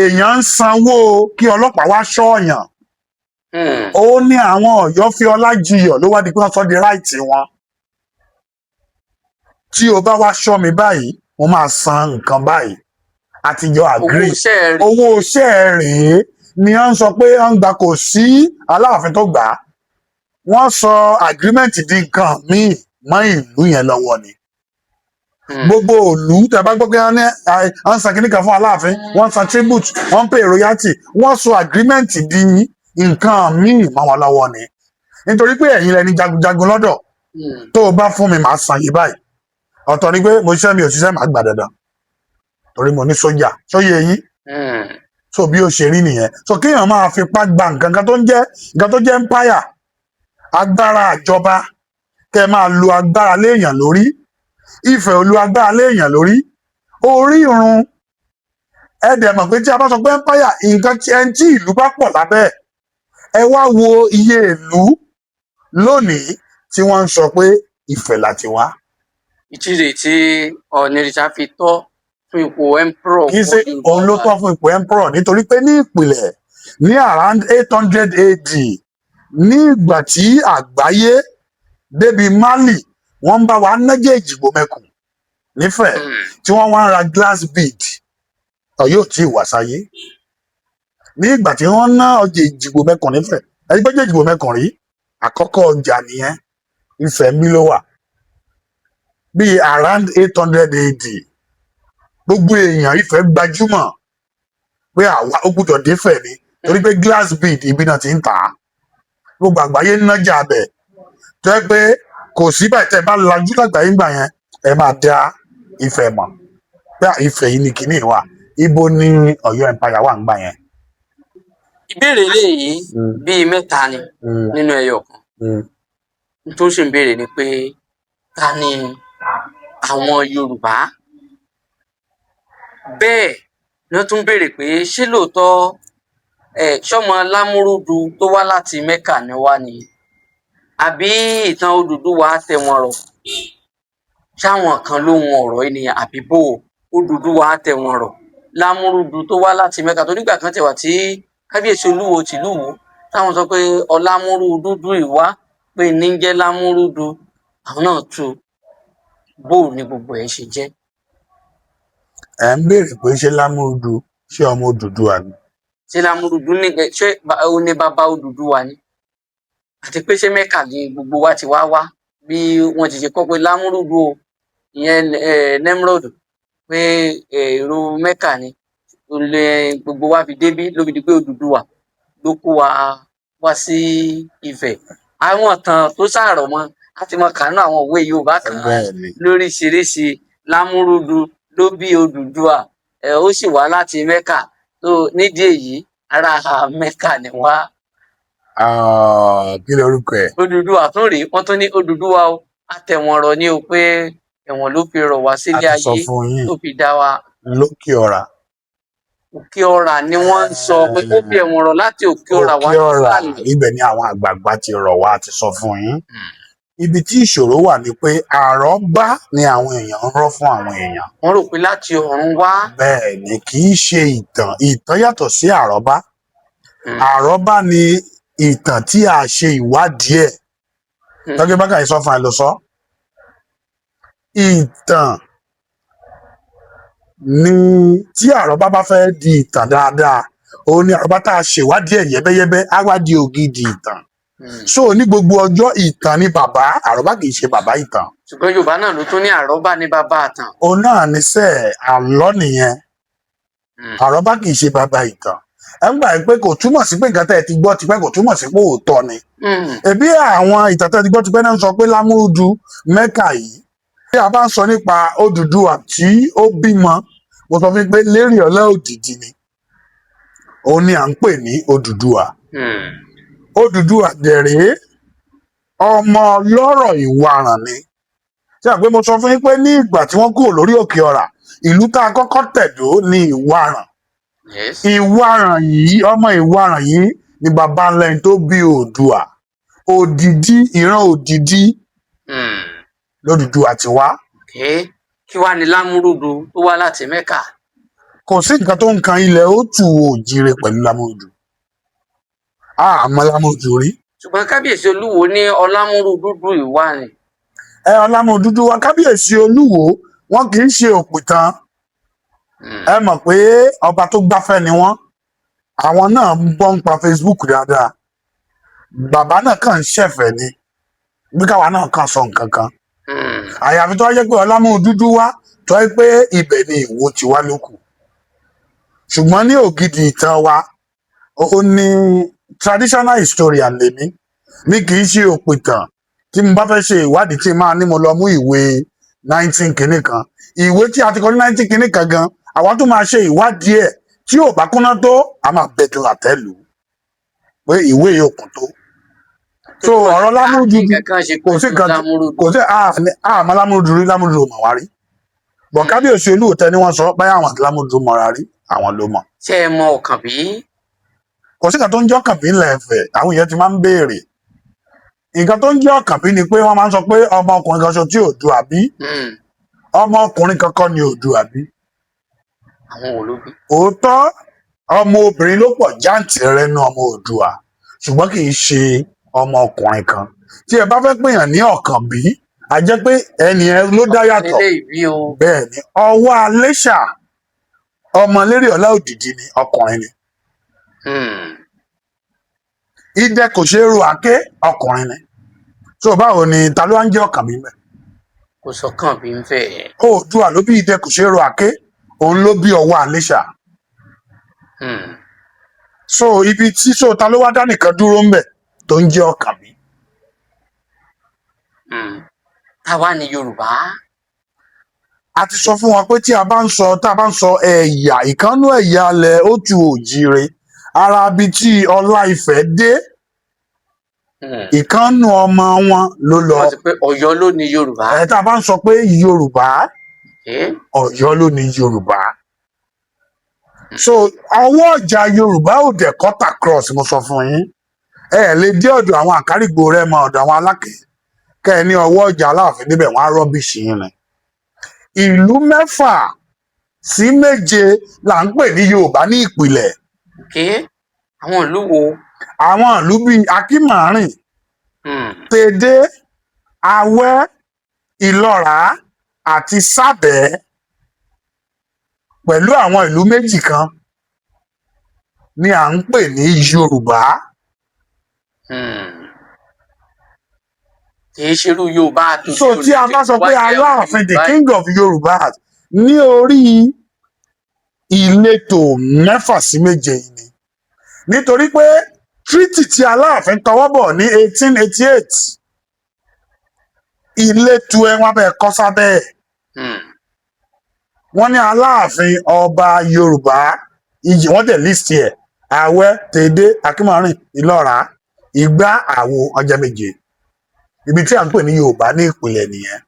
èèyàn ń sanwó kí ọlọ́pàá wá ṣọ́ọ̀yàn. Ó ní àwọn Ọ̀yọ́ fi ọlá jiyọ̀ ló wá di pé wọ́n sọ di ráìtì wọn. Tí o bá wá ṣọ́ mi báyìí, mo máa san nǹkan báyìí. Àtijọ́ agree. Owó iṣẹ́ rèé ni wọ́n sọ pé wọ́n gbà, kò sí Aláàfin tó gbà á. Wọ́n sọ agreement di nǹkan míì mọ́ ìlú yẹn lọ́wọ́ ni. gbogbo òlú tẹ́ bá gbọ́ pé wọ́n san kínní kan fún Aláàfin, wọ́n san tribute, wọ́n pay royalty, wọ́n so agreement di nǹkan míì mọ́ wọn lọ́wọ́ ni, nítorí pé ẹ̀yin lẹni jagunjagun lọ́dọ̀. tó o bá fún mi màá san yìí báyìí, ọ̀tọ̀ ni pé mo ṣiṣẹ́ mi ò ṣiṣẹ́ màá gbà dandan torí mo ní sójà sóyè yín. so bí ó ṣe rí nìyẹn. so kéèyàn máa fipá gba nǹkan tó jẹ́ empire, agbára àjọba, kẹ́ máa lo agbára léèyàn lórí. Ifẹ̀ ò lo agbára léèyàn lórí. Orí irun ẹ dẹ̀ mọ̀ pé tí a bá sọ pé empire, nǹkan tí ìlú bá pọ̀ lábẹ́ ẹ wá wo iye ìlú lónìí tí wọ́n ń sọ pé Ifẹ̀ láti wá. ìtìrè tí Ọ̀nìrìṣà fi tọ́ fún ipò emperor. kì í ṣe òun ló tọ́ fún ipò emperor, nítorí pé ní ìpìlẹ̀ ní around 800 AD, ní ìgbà tí àgbáyé débi Mali, wọ́n ń bá wa nájẹ́ Èjìgbò mẹ́kùn nífẹ̀ẹ́ tí wọ́n wá ń ra glass bead. Ọ̀yọ́ ò tí ì wá sáyé ní ìgbà tí wọ́n ná ọjà Èjìgbò mẹ́kùn nífẹ̀ẹ́. ẹni gbọ́dọ̀ Èjìgbò mẹ́kùn rí, àkọ́kọ́ ọjà nìyẹn, Ifẹ̀ mi ló wà. Bíi around 800 AD, gbogbo èèyàn Ifẹ̀ gbajúmọ̀ pé àwa ó gbọ́dọ̀ défẹ̀ ni, torí pé glass bead ibi náà ti ń tà á. Gbogbo àgbáyé nájà bẹ̀ tó yẹ pé kò sí báyìí tẹ́ ẹ bá lajú lágbàáyé gbà yẹn ẹ máa dá Ifẹ̀ mọ̀ pé Ifẹ̀ yìí ni kinní wà. Ibo ni Ọ̀yọ́ empire wà ń gbà yẹn. ìbéèrè eléyìí bíi mẹ́ta ni nínú ẹyọ kan. tó sì ń béèrè ni pé ta ni àwọn Yorùbá? bẹ́ẹ̀ ni wọ́n tún béèrè pé ṣé lóòótọ́ ṣọmọ Lámúrúdu tó wá láti Mẹ́kà ni wá ni, àbí ìtàn Odùduwà tẹ́ wọn rọ̀? ṣáwọn kan lóhun ọ̀rọ̀ yìí ni àbí bò Odùduwà tẹ́ wọn rọ̀? Lámúrúdu tó wá láti Mẹ́kà tó nígbà kan tẹ̀wà tí kábíyèsí Olúwo tìlú Ìwó táwọn sọ pé Ọlámúrúdúdú ìwá pé ní jẹ́ Lámúrúdu, àwọn náà tú bò ní gbogbo ẹ̀ ṣe jẹ́. ẹ ń béèrè pé ṣé Lámúrúdu ṣé ọmọ Odùduwà ni? ṣé Lámúrúdu ní ṣé ó ní bàbá Odùduwà ni? àti pé ṣé Mẹ́kà ni gbogbo wa ti wá bí wọ́n ti ṣe kọ́ pé Lámúrúdu o ìyẹn Nemrod pé èrò Mẹ́kà ni gbogbo wa fi débí ló fi di pé Odùduwà ló kó wa wá sí Ifẹ̀. àwọn ìtàn tó ṣàrọ̀ mọ́ láti mọ kàánú àwọn òwe Yorùbá kan lóríṣiríṣi. Lámúrúdu ló bí Odùduwà, ó sì wá láti Mẹ́kà, tó nídìí èyí ará Mẹ́kà ni wá. kí ni orúkọ ẹ̀? Odùduwà tún rèé, wọ́n tún ní Odùduwà o àtẹ̀wọ̀nrọ̀ ni o pé ẹ̀wọ̀n ló fi rọ̀ wá sílé ayé tó fi dá wa. Lókè Ọ̀rà. Òkè Ọ̀rà ni wọ́n ń sọ pé ó fi ẹ̀wọ̀n rọ̀ láti Òkè Ọ̀rà wá nísàlẹ̀. Ibẹ̀ ni àwọn àgbààgbà ti rọ̀ wá ti sọ fún yín. Ibi tí ìṣòro wà ni pé àrọ́bá ni àwọn èèyàn ń rọ́ fún àwọn èèyàn. wọ́n rò pé láti ọ̀run wá. bẹ́ẹ̀ ni, kì í ṣe ìtàn. Ìtàn yàtọ̀ sí àrọ́bá. Àrọ́bá ni ìtàn tí a ṣe ìwádìí ẹ̀. Tọ́jú bákà yìí sọ fún ẹ lọ sọ. Ìtàn ni tí àrọ́bá bá fẹ́ di ìtàn dáadáa, òun ni àrọ́bá tá a ṣèwádìí ẹ̀ yẹ́bẹ́yẹ́bẹ́ á wá di ògidì ìtàn. So ní gbogbo ọjọ́ ìtàn ni bàbá, àrọ́bá kì í ṣe bàbá ìtàn. ṣùgbọ́n Yorùbá náà ló tún ní àrọ́bá ní bàbá ìtàn. Òun náà ní sẹ́ àlọ́ nìyẹn. Àrọ́bá kì í ṣe bàbá ìtàn. Ẹ ń gbà pé kò túmọ̀ sí pé nǹkan tẹ́ ẹ ti gbọ́ tipẹ́ kò túmọ̀ sí pé òótọ́ ni. Ẹbí àwọn ìtàn tẹ́ ẹ ti gbọ́ tipẹ́ náà ń sọ pé Lámúrúdu Mẹ́kà yìí. Bí a bá ń sọ nípa Odùduwà tí ó bímọ, mo sọ fún yín pé Lérí Ọlá Òdìdí ni. Òun ni à ń pè ní Odùduwà. Odùduwà dẹ̀rẹ́ ọmọ lọ́rọ̀ Ìwaràn ni. Ṣé àgbẹ̀ mo sọ fún yín pé ní ìgbà tí wọ́n kúrò lórí Òkè Ọ̀rà, ìlú tá a kọ́kọ́ tẹ̀dó ní Ìwaràn. Ìwaràn yìí, ọmọ Ìwaràn yìí ni bàbá ńlá ẹni tó bí Oòduà. Òdìdí, ìran Òdìdí lódùduwà ti wá. kí wá ní Lámúrúdu tó wá láti Mẹ́kà? Kò sí nǹkan tó ń kan ilẹ̀ ó tù òjìire pẹ̀lú Lámúrúdu. Àmọ́ Lámúrúdu rí. ṣùgbọ́n kábíyèsí Olúwo ní Ọlámúrúdúdú ìwá ni. Ọlámúrúdúdú wa kábíyèsí Olúwo wọn kì í ṣe òpìtàn. Ẹ mọ̀ pé ọba tó gbáfẹ́ ni wọ́n. Àwọn náà ń bọ́ ń pa Facebook dáadáa. Bàbá náà kàn ń ṣẹ̀fẹ̀ ni bí káwa náà kàn sọ nǹkan kan. àyàfi tó wá jẹ́ pé Ọlámúdúdú wá tó wá pé ibẹ̀ ni Ìwó ti wá lókù. Ṣùgbọ́n ní ògidì ìtàn wa ó ní traditional historian lèmi, mi kì í ṣe òpìtàn tí mo bá fẹ́ ṣe ìwádìí tí máa ní mo lọ mú ìwé 19 kìíní kan, ìwé tí a ti kọ ní 19 kìíní kan gan àwa tó máa ṣe ìwádìí ẹ̀ tí ò bá kúnná tó a máa bẹ̀dùn àtẹ́lù pé ìwé yóò kún tó. So ọ̀rọ̀ Lámúrúdù kò sí kan kò sí àmọ́ Lámúrúdù ò mọ̀ wá rí bọ̀ kábíyèsí Olúòtẹ́ ni wọ́n sọ báyà àwọn àti Lámúrúdù mọ̀ra rí àwọn ló mọ̀. ṣé ẹ mọ Ọ̀kànbí? Kò sí kan tó ń jẹ́ Ọ̀kànbí ńlẹ̀ Ẹ̀fẹ̀, àwọn èèyàn ti máa ń béèrè nǹkan tó ń jẹ́ Ọ̀kànbí ni pé wọ́n máa ń sọ pé ọmọ ọkùnrin kan ṣo tí Oòduà bí, ọmọ ọkùnrin kankan ni Oòduà bí. Àwọn wo ló bí? Òótọ́ ọmọ obìnrin ló pọ̀ jáǹtìrẹrẹ nínú ọmọ Oòduà ṣùgbọ́n kì í ṣe ọmọ ọkùnrin kan. Tí ẹ bá fẹ́ pèèyàn ní Ọ̀kànbí a jẹ́ pé ẹni ẹ ló dá yàtọ̀. Bẹ́ẹ̀ ni Ọwọ́ Aléṣà ọmọ Lérè Ọlá Òdìdí ni ọkùnrin ni. Idẹ kò ṣeé ro àké ọkùnrin ni. So báwo ni ta ló wá ń jẹ́ Ọ̀kànbí mẹ́? Kò sọ́kànbí ń fẹ́. Oòduà ló bí Idẹ kò ṣeé ro àké, òun ló bí Ọwọ́ Aléṣà. So ibi tí ta ló wá dá nìkan dúró ń bẹ̀ tó ń jẹ́ Ọ̀kànbí. Táwa ni Yorùbá. A ti sọ fún wọn pé tá a bá ń sọ ẹ̀yà ìkànnú ẹ̀yà alẹ̀ ó tu òjìire ara bíi tí Ọlá Ifẹ̀ dé ìkànnú ọmọ wọn ló lọ. Wọ́n ti pé Ọ̀yọ́ ló ní Yorùbá. Tá a bá ń sọ pé Yorùbá Ọ̀yọ́ ló ní Yorùbá. So ọwọ́ ọjà Yorùbá ò dẹ̀ kọ́tà cross mo sọ fún yín. Lè dé ọ̀dọ̀ àwọn Àkárìgbò Rẹ́mọ ọ̀dọ̀ àwọn Aláké kẹ́ ẹ ní ọwọ́ ọjà Aláàfin níbẹ̀ wọ́n á rọ́bìṣì yín ni. Ìlú 6 sí 7 là ń pè ní Yorùbá ní ìpìlẹ̀. Àwọn ìlú wo? Àwọn ìlú bíi Akínmàárìn, Tèdè, Awẹ́, Ìlọ́rà àti Sábẹ́ pẹ̀lú àwọn ìlú méjì kan ni à ń pè ní Yorùbá. Kìí ṣerú Yorùbá tó so tí a bá sọ pé Aláàfin the king of Yorùbá ní orí ìletò 6 sí 7 yìí ni nítorí pé treaty tí Aláàfin tọwọ́ bọ̀ ní 1888 ìletò ẹ wọn bẹ kọ sábẹ́ ẹ̀. Wọ́n ní Aláàfin ọba Yorùbá ìjì wọ́n dẹ̀ list ẹ̀ Awẹ́, Tèdè, Akínmàárìn, Ìlọ́rà, Ìgbá, Àwo ọjọ́ 7 ibi tí à ń pè ní Yorùbá ní ìpìlẹ̀ nìyẹn.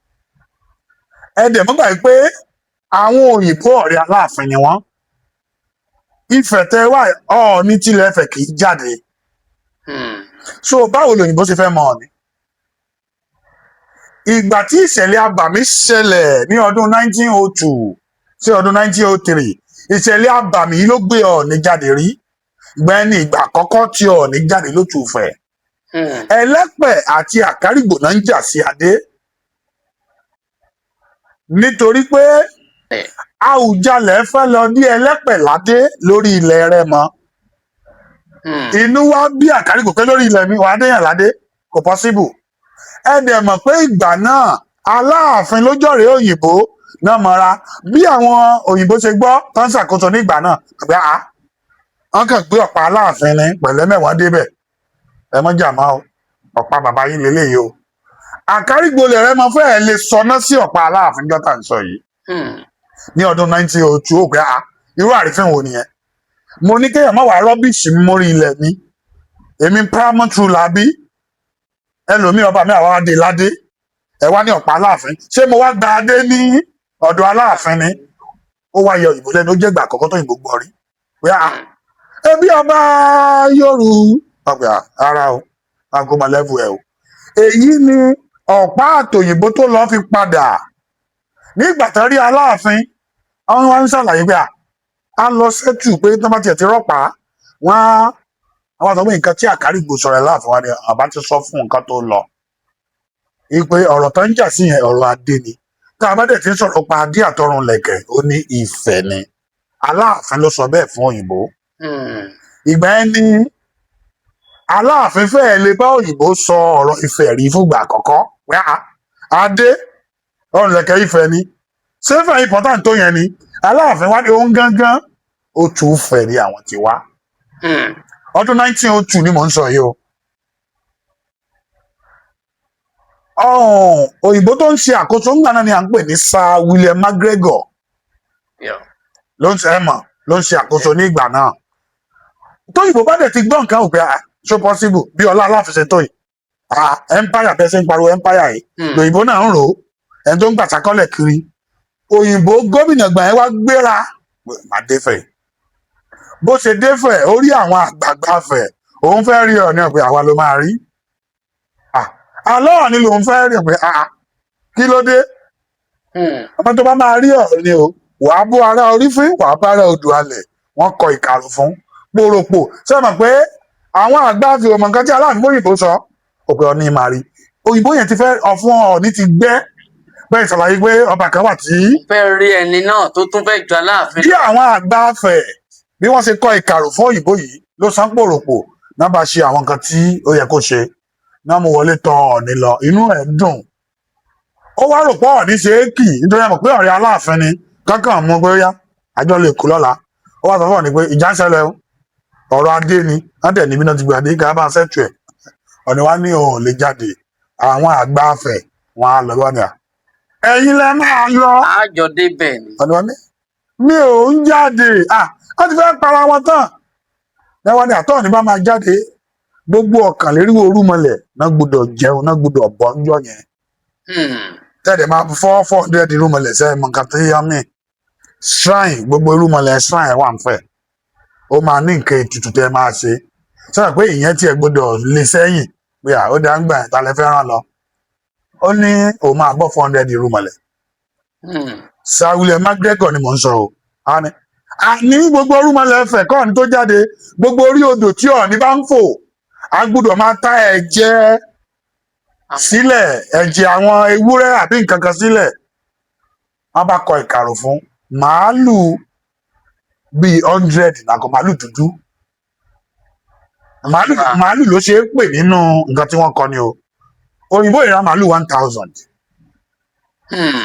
Ẹ dẹ̀ mọ́ gbà pé àwọn òyìnbó ọ̀rẹ́ Aláàfin ni wọ́n. Ifẹ̀ tẹ wá Ọọ̀ni tilẹ̀ Ifẹ̀ kì í jáde. So báwo lòyìnbó ṣe fẹ́ mọ Ọọ̀ni? Ìgbà tí ìṣẹ̀lẹ̀ abàmì ṣẹlẹ̀ ní ọdún 1902 sí ọdún 1903 ìṣẹ̀lẹ̀ abàmì yìí ló gbé Ọọ̀ni jáde rí. Gbẹ́ni ìgbà àkọ́kọ́ tí Ọọ̀ni jáde ló tù Ifẹ̀. Ẹlẹ́pẹ̀ àti Àkárìgbò náà ń jà sí adé nítorí pé Àwùjalẹ̀ fẹ́ lọ ní Ẹlẹ́pẹ̀ ládé lórí ilẹ̀ Rẹ́mọ. Inú wá bí Àkárìgbò pé lórí ilẹ̀ mi wà á déyàn ládé kò pọ́síbù. Ẹ dẹ̀ mọ̀ pé ìgbà náà Aláàfin ló jọ̀rẹ́ òyìnbó náà mọ́ra bí àwọn òyìnbó ṣe gbọ́ tó ń ṣàkóso ní ìgbà náà àgbà wọ́n kàn gbé ọ̀pá Aláàfin ní pẹ̀lẹ́ mẹ́wàá débẹ̀. Ẹ mọ́ jà máa ọ̀pá bàbá yín lélẹ́yìí o. Àkárìgbò lè Rẹ́mọ fẹ́ẹ̀ lè sọná sí ọ̀pá Aláàfin jọ́tà ń sọ yìí. Ní ọdún 1902 ó pé irú àrífín wo nìyẹn? Mo ní kéèyàn má wàá rọ́bìṣì mórí ilẹ̀ mi. Èmi paramount ruler bí ẹlòmíì ọba mi àwa adé ládé ẹ wá ní ọ̀pá Aláàfin. Ṣé mo wá gba adé ní ọ̀dọ̀ Aláàfin ni? Ó wá yọ òyìnbó lẹ́nu ó jẹ́ ìgbà àkọ́kọ́ tó òyìnbó gbọ́ rí. Pé ẹbí ọba Yorùbá ara o agoma level ẹ o. Èyí ni ọ̀pá àtòyìnbó tó lọ fi padà nígbà tó rí Aláàfin àwọn wá ń ṣàlàyé pé a lọ sẹ́tù pé tó bá tiẹ̀ ti rọ́pàá wọ́n àwọn àtọ́gbọ́n nǹkan tí Àkárìgbò sọ̀rọ̀ Aláàfin wa ni àbá ti sọ fún nǹkan tó lọ. Ìpè ọ̀rọ̀ tó ń jà sí yẹn ọ̀rọ̀ adé ni tá a bá dẹ̀ ti ń sọ̀rọ̀ pa adé àtọrun lẹ̀kẹ̀ ó ní Ifẹ̀ ni Aláàfin ló sọ bẹ́ẹ̀ fún òyìnbó. Ìgbà yẹn ni Aláàfin fẹ́ẹ̀ lè bá òyìnbó sọ ọ̀rọ̀ Ifẹ̀ rí fúngbà àkọ́kọ́ pé adé ọrùn lẹ̀kẹ̀ Ifẹ̀ ni sẹfẹ important tó yẹn ni Aláàfin wá ní ohun gángan ó tún fẹ́ ní àwọn tí wá ọdún 1902 ni mò ń sọ yìí o. Òyìnbó tó ń ṣe àkóso ńgbà náà ni à ń pè ní Sir William McGregor Yeah. ló ń ṣe àkóso ní ìgbà náà. Tóyìnbó bá dẹ̀ ti gbọ́ nǹkan òpè ṣó possible bí ọlá Aláàfin ṣe tó yìí empire bẹ́ẹ̀ ṣe ń pariwo empire yìí lòyìnbó náà ń rò ó ẹni tó ń gbàsákọ́lẹ̀ kiri òyìnbó gómìnà gbà yẹn wá gbéra má défẹ̀ bó ṣe défẹ̀ ó rí àwọn àgbààgbà fẹ̀ òun fẹ́ rí Ọọ̀ni pé àwa ló máa rí àlọ́ ni lòun fẹ́ rí pé kí ló dé ọmọ tó bá máa rí Ọọ̀ni o wàá bó ara orí fín wàá bá ara odò alẹ̀ wọ́n kọ ìkàrò fún pòròpò ṣé mọ̀ pé àwọn àgbà fi òmò nǹkan tí Aláàfin bóyìnbó sọ òpè Ọọ̀ni máa rí òyìnbó yẹn ti fẹ́ ọ̀fun Ọọ̀ni ti gbẹ́ bẹ́ẹ̀ ṣàlàyé pé ọba kan wà tí. fẹ́ rí ẹni náà tó tún fẹ́ ju Aláàfin. bí àwọn àgbà fẹ̀ bí wọ́n ṣe kọ ìkàrò fún òyìnbó yìí ló san pòròpò náà bá ṣe àwọn nǹkan tí ó yẹ kó ṣe náà mú wọlé tọ̀ Ọọ̀ni lọ inú ẹ̀ dùn ó wá rò pé Ọọ̀ni ṣe é kì nítorí ẹ mọ̀ pé ọ̀rẹ́ Aláàfin ni kankan mú pé ó yá àjọ lè kú lọ́la ó wá sọ fún Ọọ̀ni pé ìjà ń ṣẹlẹ̀ ọ̀rọ̀ adé ni wọ́n tẹ̀ níbi náà ti gbàdé ká bá ṣẹ́tù ẹ̀ Ọọ̀ni wá ní òun lè jáde àwọn àgbà fẹ̀ wọn á lọ wá ní ẹ̀yin lẹ máa lọ. àjọ débẹ̀ ni. Ọọ̀ni wá ní mi ò ń jáde wọ́n ti fẹ́ para wọn tán lẹ́wọ́n ní àtọ́ọ̀ni bá máa jáde gbogbo ọ̀kàn lérí orúmọlẹ̀ náà gbọ́dọ̀ jẹun náà gbọ́dọ̀ bọ́ ńjọ́ yẹn tẹ́lẹ̀ máa 400 irúmọlẹ̀ sẹ́yìn mọ̀ nǹkan tó yá mí shrine gbogbo irúmọlẹ̀ shrine wà ń fẹ́ ó máa ní nǹkan ètùtù tẹ́ máa ṣe sọ́dọ̀ pé ìyẹn tiẹ̀ gbọ́dọ̀ lé sẹ́yìn pé ó dá ń gbà yẹn ta lẹ fẹ́ràn lọ ó ní òun máa bọ́ 400 irúmọlẹ̀ Sir William McGregor ni mò ń sọ o àní gbogbo irúmọlẹ̀ ẹ̀fẹ̀ kọ́ Ọọ̀ni tó jáde gbogbo orí odò tí Ọọ̀ni bá ń fò a gbọ́dọ̀ máa ta ẹ̀jẹ̀ sílẹ̀ ẹ̀jẹ̀ àwọn ewúrẹ́ àbí nǹkan kan sílẹ̀ wọ́n bá kọ ìkàrò fún màálù bíi 100 nàkọ màálù dúdú màálù ló ṣe é pè nínú nǹkan tí wọ́n kọ ni o òyìnbó ìra màálù 1000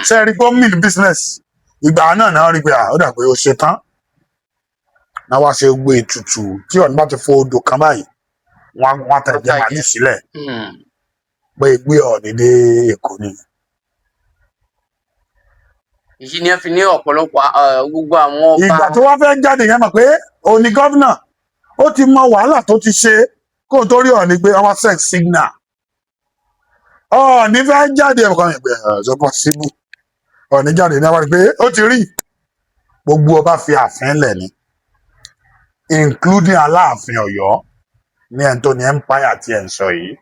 ṣe rí pé ó mean business ìgbà náà rí pé ó dà pé ó ṣe tán náà wá ṣe gbé ètùtù tí Ọọ̀ni bá ti fo odò kan báyìí wọ́n tẹ̀ jẹ́ màálù sílẹ̀ pé gbé Ọọ̀ni dé Èkó ni. èyí ni ẹ fi ní ọ̀pọ̀lọpọ̀ gbogbo àwọn ọba. ìgbà tó wá fẹ́ jáde yẹn mọ̀ pé òní gọ́vnà ó ti mọ wàhálà tó ti ṣe kó o tó rí Ọọ̀ni pé ọwọ́ sex signal Ọọ̀ni fẹ́ jáde ẹ̀kọ́ yẹn pé ṣọpọ̀ síbù Ọọ̀ni jáde ní àwọn pé ó ti rí gbogbo ọba fi ààfin lẹ̀ ni including Aláàfin Ọ̀yọ́ ní ẹni tó ní empire tí ẹ̀ ń sọ yìí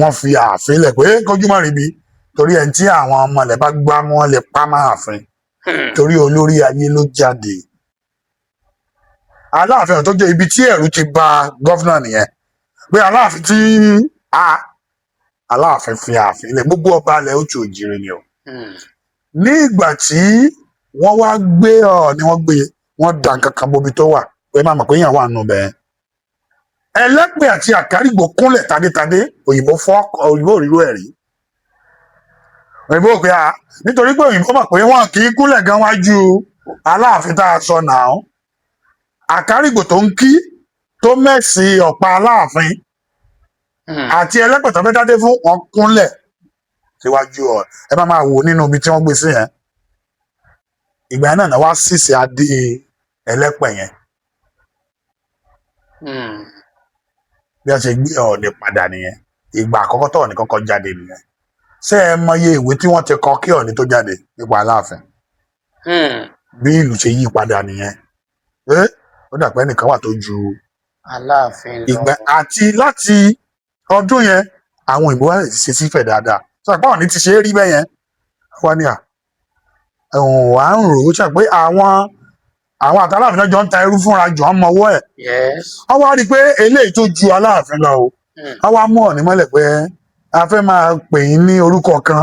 wọ́n fi ààfin lẹ̀ pé kójú mọ́ ríbi torí ẹni tí àwọn ọmọ rẹ̀ bá gbá wọn lè pa máa ààfin torí olórí ayé ló jáde Aláàfin Ọ̀yọ́ tó jẹ́ ibi tí ẹ̀rù ti bà gọ́fúnà nìyẹn pé Aláàfin tí Aláàfin fi ààfin lẹ̀ gbogbo ọba alẹ̀ ó tù òjìrì ni o ní ìgbà tí wọ́n wá gbé Ọọ̀ni wọ́n dà nǹkan kan bóbi tó wà pé má mọ̀ pé èèyàn wà nù bẹ́ẹ̀ Ẹlẹ́pẹ̀ àti Àkárìgbò kúnlẹ̀ tadétadé òyìnbó òríró ẹ̀ rí òyìnbó pé nítorí pé òyìnbó mọ̀ pé wọn kì í kúnlẹ̀ gan wájú Aláàfin tá a sọ náà Àkárìgbò tó ń kí tó mẹ́sì ọ̀pá Aláàfin àti Ẹlẹ́pẹ̀ tó fẹ́ dádé fún wọn kúnlẹ̀ síwájú ẹ máa wò nínú ibi tí wọ́n gbé sí yẹn ìgbà náà wá sísè adé Ẹlẹ́pẹ̀ yẹn bí a ṣe gbé Ọọ̀ni padà nìyẹn ìgbà àkọ́kọ́ tó Ọọ̀ni kọ́kọ́ jáde nìyẹn ṣé ẹ mọye ìwé tí wọ́n ti kọ kí Ọọ̀ni tó jáde nípa Aláàfin bí ìlú ṣe yí padà nìyẹn ó dà pé ẹnìkan wà tó ju Aláàfin lọ ìgbà àti láti ọdún yẹn àwọn òyìnbó wa ṣe sífẹ̀ dáadáa sọ pé Ọọ̀ni ti ṣe é rí bẹ́ẹ̀ yẹn wá ní wà ń rò ó ṣe pé àwọn àtàláàfin náà jọ ń ta irú fúnra jọ ń mọwọ́ ẹ̀ wọ́n wá rí i pé eléyìí tó ju Aláàfin lọ o wọ́n wá mú Ọọ̀ni mọ́lẹ̀ pé a fẹ́ máa pè yín ní orúkọ kan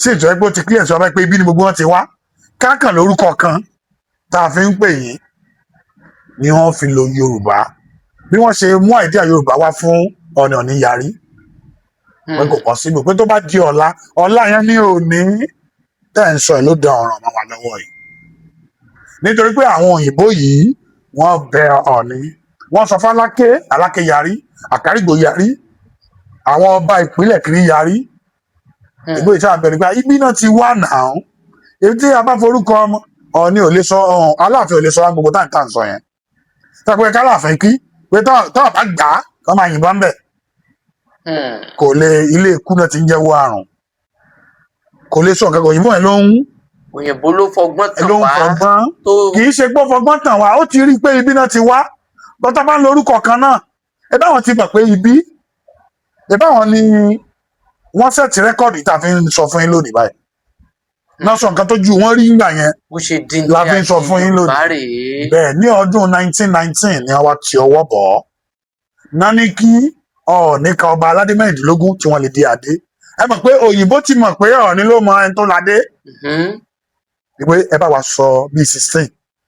sí ìtọ́ pé ó ti clear sọ pé ibi ni gbogbo wọn ti wá káàkàn lórúkọ kan tá a fi ń pè yín ni wọ́n fi lo Yorùbá bí wọ́n ṣe mú àìdíà Yorùbá wá fún Ọọ̀ni yarí pé kò possible pé tó bá di ọ̀la yẹn ní òní tẹ́ ẹ̀ ń sọ ẹ̀ ló da ọ̀ràn mọ́ wa lọ́wọ́ yìí nítorí pé àwọn òyìnbó yìí wọ́n bẹ Ọọ̀ni wọ́n sọ fún Aláké yarí Àkárìgbò yarí àwọn ọba ìpínlẹ̀ kiri yarí ìgbó ìta àbẹ̀rẹ̀ pé ibi náà ti wà náà èyí tí a bá forúkọ Ọọ̀ni ò lè sọ Aláàfin ò lè sọ wá gbogbo táǹtà ń sọ yẹn tàbí ká láàfin kí pé tọ́ bá gbà á kọ́ máa yìnbọn bẹ̀ kò lè ilé ikú náà ti ń jẹ́wọ́ àrùn kò lè sọ nǹkan kan òyìnbó yẹn ló ń òyìnbó ló fọgbọ́n tàn wá kì í ṣe pé fọgbọ́n tàn wá ó ti rí i pé ibi náà ti wá bọ́tá bá ń lo orúkọ kan náà ẹ báwọn ti mọ̀ pé ibi ẹ báwọn ni wọ́n sẹ̀tì rẹ́kọ̀dì tá a fi ń sọ fún yín lónìí báyìí náà sọ nǹkan tó ju wọ́n rí nígbà yẹn la fi ń sọ fún yín lónìí bẹ́ẹ̀ ní ọdún 1919 ni wọ́n ti ọwọ́ bọ̀ ọ́ náà ní kí Ọọ̀ni ka ọba aládé mẹ́rìndínlógún tí wọ́n lè dé adé ẹ mọ̀ pé òyìnbó ti mọ̀ pé Ọọ̀ni ló mọ ẹni tó ládé ìwé ẹ bá wa sọ bíi 16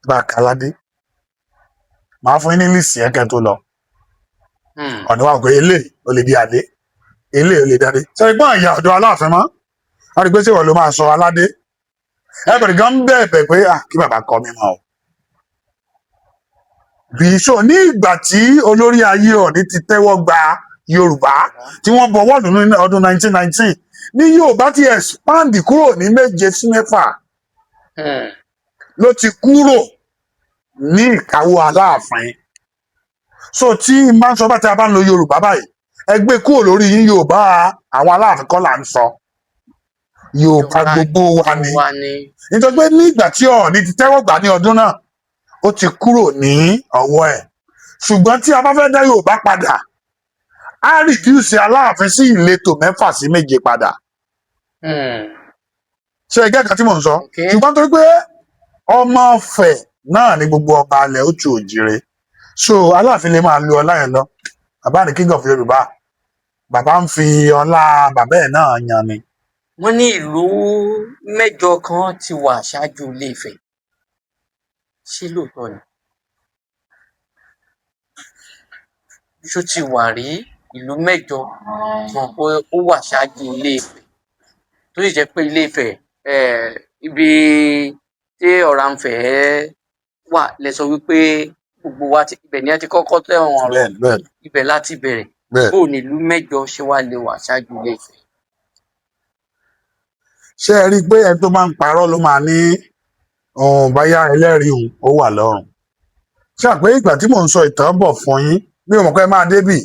bá a kà ládé màá fún yín ní lísì ẹ̀kẹ́ tó lọ Ọọ̀ni wa pé eléyìí ó lè dé adé eléyìí ó lè dé adé sọ ìgbọ́n ìyá ọ̀dọ́ Aláàfin mọ́ wọ́n rí pé ṣé wọ́n ló máa sọ aládé ẹ bẹ̀rẹ̀ gan bẹ̀ẹ̀ pé kí bàbá kọ́ mi mọ́ o bìíṣọ ní ìgbà tí olórí ayé Ọọ̀ni ti tẹ́wọ́ gba Yorùbá tí wọ́n bọ̀wọ́ lù ní ọdún 1919 ní Yorùbá ti expand kúrò ní 7 sí 6 ló ti kúrò ní ìkáwọ́ Aláàfin so tí n bá ń sọ bá tí a bá ń lo Yorùbá báyìí ẹ gbé kúrò lórí yín Yorùbá àwọn Aláàfin kọ́ là ń sọ Yorùbá gbogbo wa ni nítorí pé ní ìgbà tí Ọọ̀ni ti tẹ́wọ́ gbà ní ọdún náà ó ti kúrò ní ọwọ́ ẹ̀ ṣùgbọ́n tí a bá fẹ́ dá Yorùbá padà á rìdíùsì Aláàfin sí ìletò 6 sí 7 padà ṣe ẹgẹ́ kan tí mò ń sọ ṣùgbọ́n torí pé ọmọ Ọ̀fẹ̀ náà ni gbogbo ọba alẹ̀ ó tu òjìrè so Aláàfin lè máa lo ọlá yẹn lọ bàbá ní king of Yorùbá bàbá ń fi ọlá bàbá ẹ̀ náà yan ni. wọ́n ní ìlú 8 kan ti wà ṣáájú Ilé-Ifẹ̀ ṣé lóòótọ́ ni ṣó ti wà rí ìlú 8 kan ó wà ṣáájú Ilé-Ifẹ̀ tó sì jẹ́ pé Ilé-Ifẹ̀ ibi tí Ọ̀rànfẹ̀ wà lẹ sọ wípé gbogbo wa ibẹ̀ ni a ti kọ́kọ́ tẹ̀wọ̀n ọ̀rọ̀ ibẹ̀ láti bẹ̀rẹ̀ bó ní ìlú 8 ṣe wá lè wà ṣáájú Ilé-Ifẹ̀. ṣé ẹ rí i pé ẹni tó máa ń parọ́ ló máa ní báyà ẹlẹ́rìí òun ó wà lọ́rùn ṣé àpé ìgbà tí mò ń sọ ìtàn bọ̀ fún yín bí mo mọ̀ pé máa débì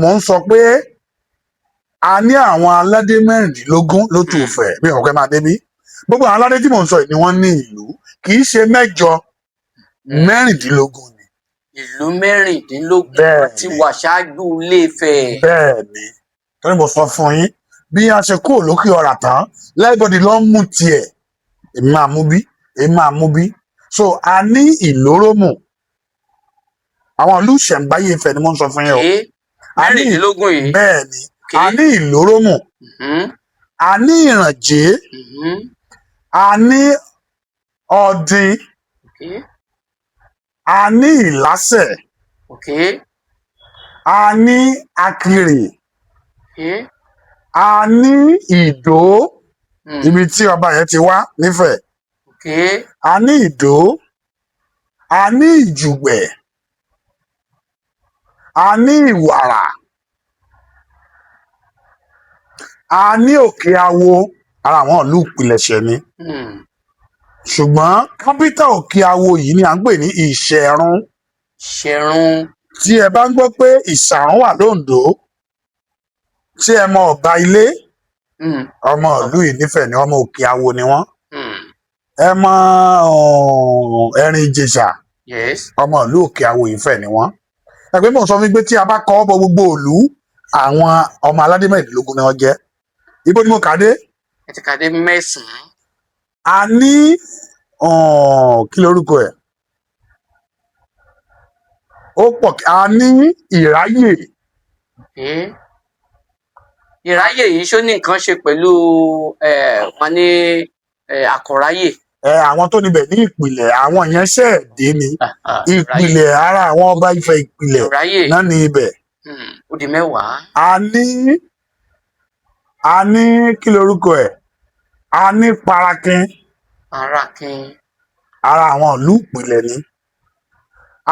mò ń sọ pé a ní àwọn aládé 16 ló tù Ifẹ̀ bí mo mọ̀ pé máa débì gbogbo àwọn aládé tí mò ń sọ ni wọ́n ní ìlú kì í ṣe 8 16 ni. ìlú 16 ti wà ṣáájú Ilé-Ifẹ̀. bẹ́ẹ̀ ni torí mo sọ fún yín bí a ṣe kúrò lókè ọ̀rà tán lẹ́gbọ̀dì ló ń mú tiẹ̀ èmi máa mú bí so a ní Ìlórómù àwọn ìlú ìṣẹ̀ǹbáyé Ifẹ̀ ni mo ń sọ fún yín o 16 yìí bẹ́ẹ̀ ni a ní Ìlórómù a ní Ìrànjé a ní Ọ̀dìn a ní Ìlásẹ̀ a ní Akirè a ní Ìdó ibi tí ọba yẹn ti wá nífẹ̀ẹ́ a ní Ìdó a ní Ìjùgbẹ̀ a ní Ìwàrà a ní Òkè Awo ara àwọn ìlú ìpilẹ̀ṣẹ̀ ni ṣùgbọ́n kápítà Òkè Awo yìí ni à ń pè ní Ìṣẹ̀run tí ẹ bá ń gbọ́ pé Ìṣàrún wà l'Óǹdó tí ẹ mọ Ọba Ilé ọmọ ìlú Ìnífẹ̀ ni ọmọ Òkè Awo ni wọ́n ẹ mọ Ẹ̀rìn Ìjẹ̀ṣà ọmọ ìlú Òkè Awo Ifẹ̀ ni wọ́n ẹgbẹ́ mọ̀ sọ fún mi pé tí a bá kọ́ bọ gbogbo ìlú àwọn ọmọ aládé 16 ni wọ́n jẹ́ ibo ni mo kà dé. ẹ ti kà dé 9. a ní kí lorúkọ ẹ̀ ó pọ̀ a ní Ìráyè. Ìráyè yìí ṣó ní nǹkan ṣe pẹ̀lú wọn ní Àkọ̀ráyè. àwọn tó níbẹ̀ ní ìpìlẹ̀ àwọn yẹn ṣẹ̀ dé ni ìpìlẹ̀ ara àwọn ọba Ifẹ̀ ìpìlẹ̀ náà ní ibẹ̀ Ó di mẹ́wàá. a ní kí lorúkọ ẹ̀, a ní Parakin, Parakin. ara àwọn ìlú ìpìlẹ̀ ni.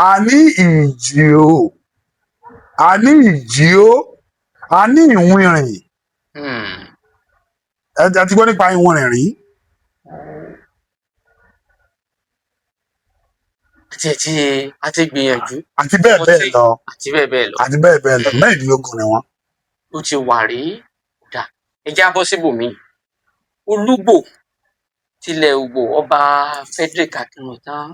A ní Ìjìó, a ní Ìjíó, a ní Ìwìnrìn. Ẹ ti gbọ́ nípa Ìwìnrìn rí? A ti gbìyànjú. Àti bẹ́ẹ̀ bẹ́ẹ̀ lọ. Àti bẹ́ẹ̀ bẹ́ẹ̀ lọ. Àti bẹ́ẹ̀ bẹ́ẹ̀ lọ. 15 ni wọ́n. Ó ti wà rí. Dà. Ẹ já bọ́ síbòmí. Olúgbò tilẹ̀ Ògbò ọba Frederick Akínwùtán.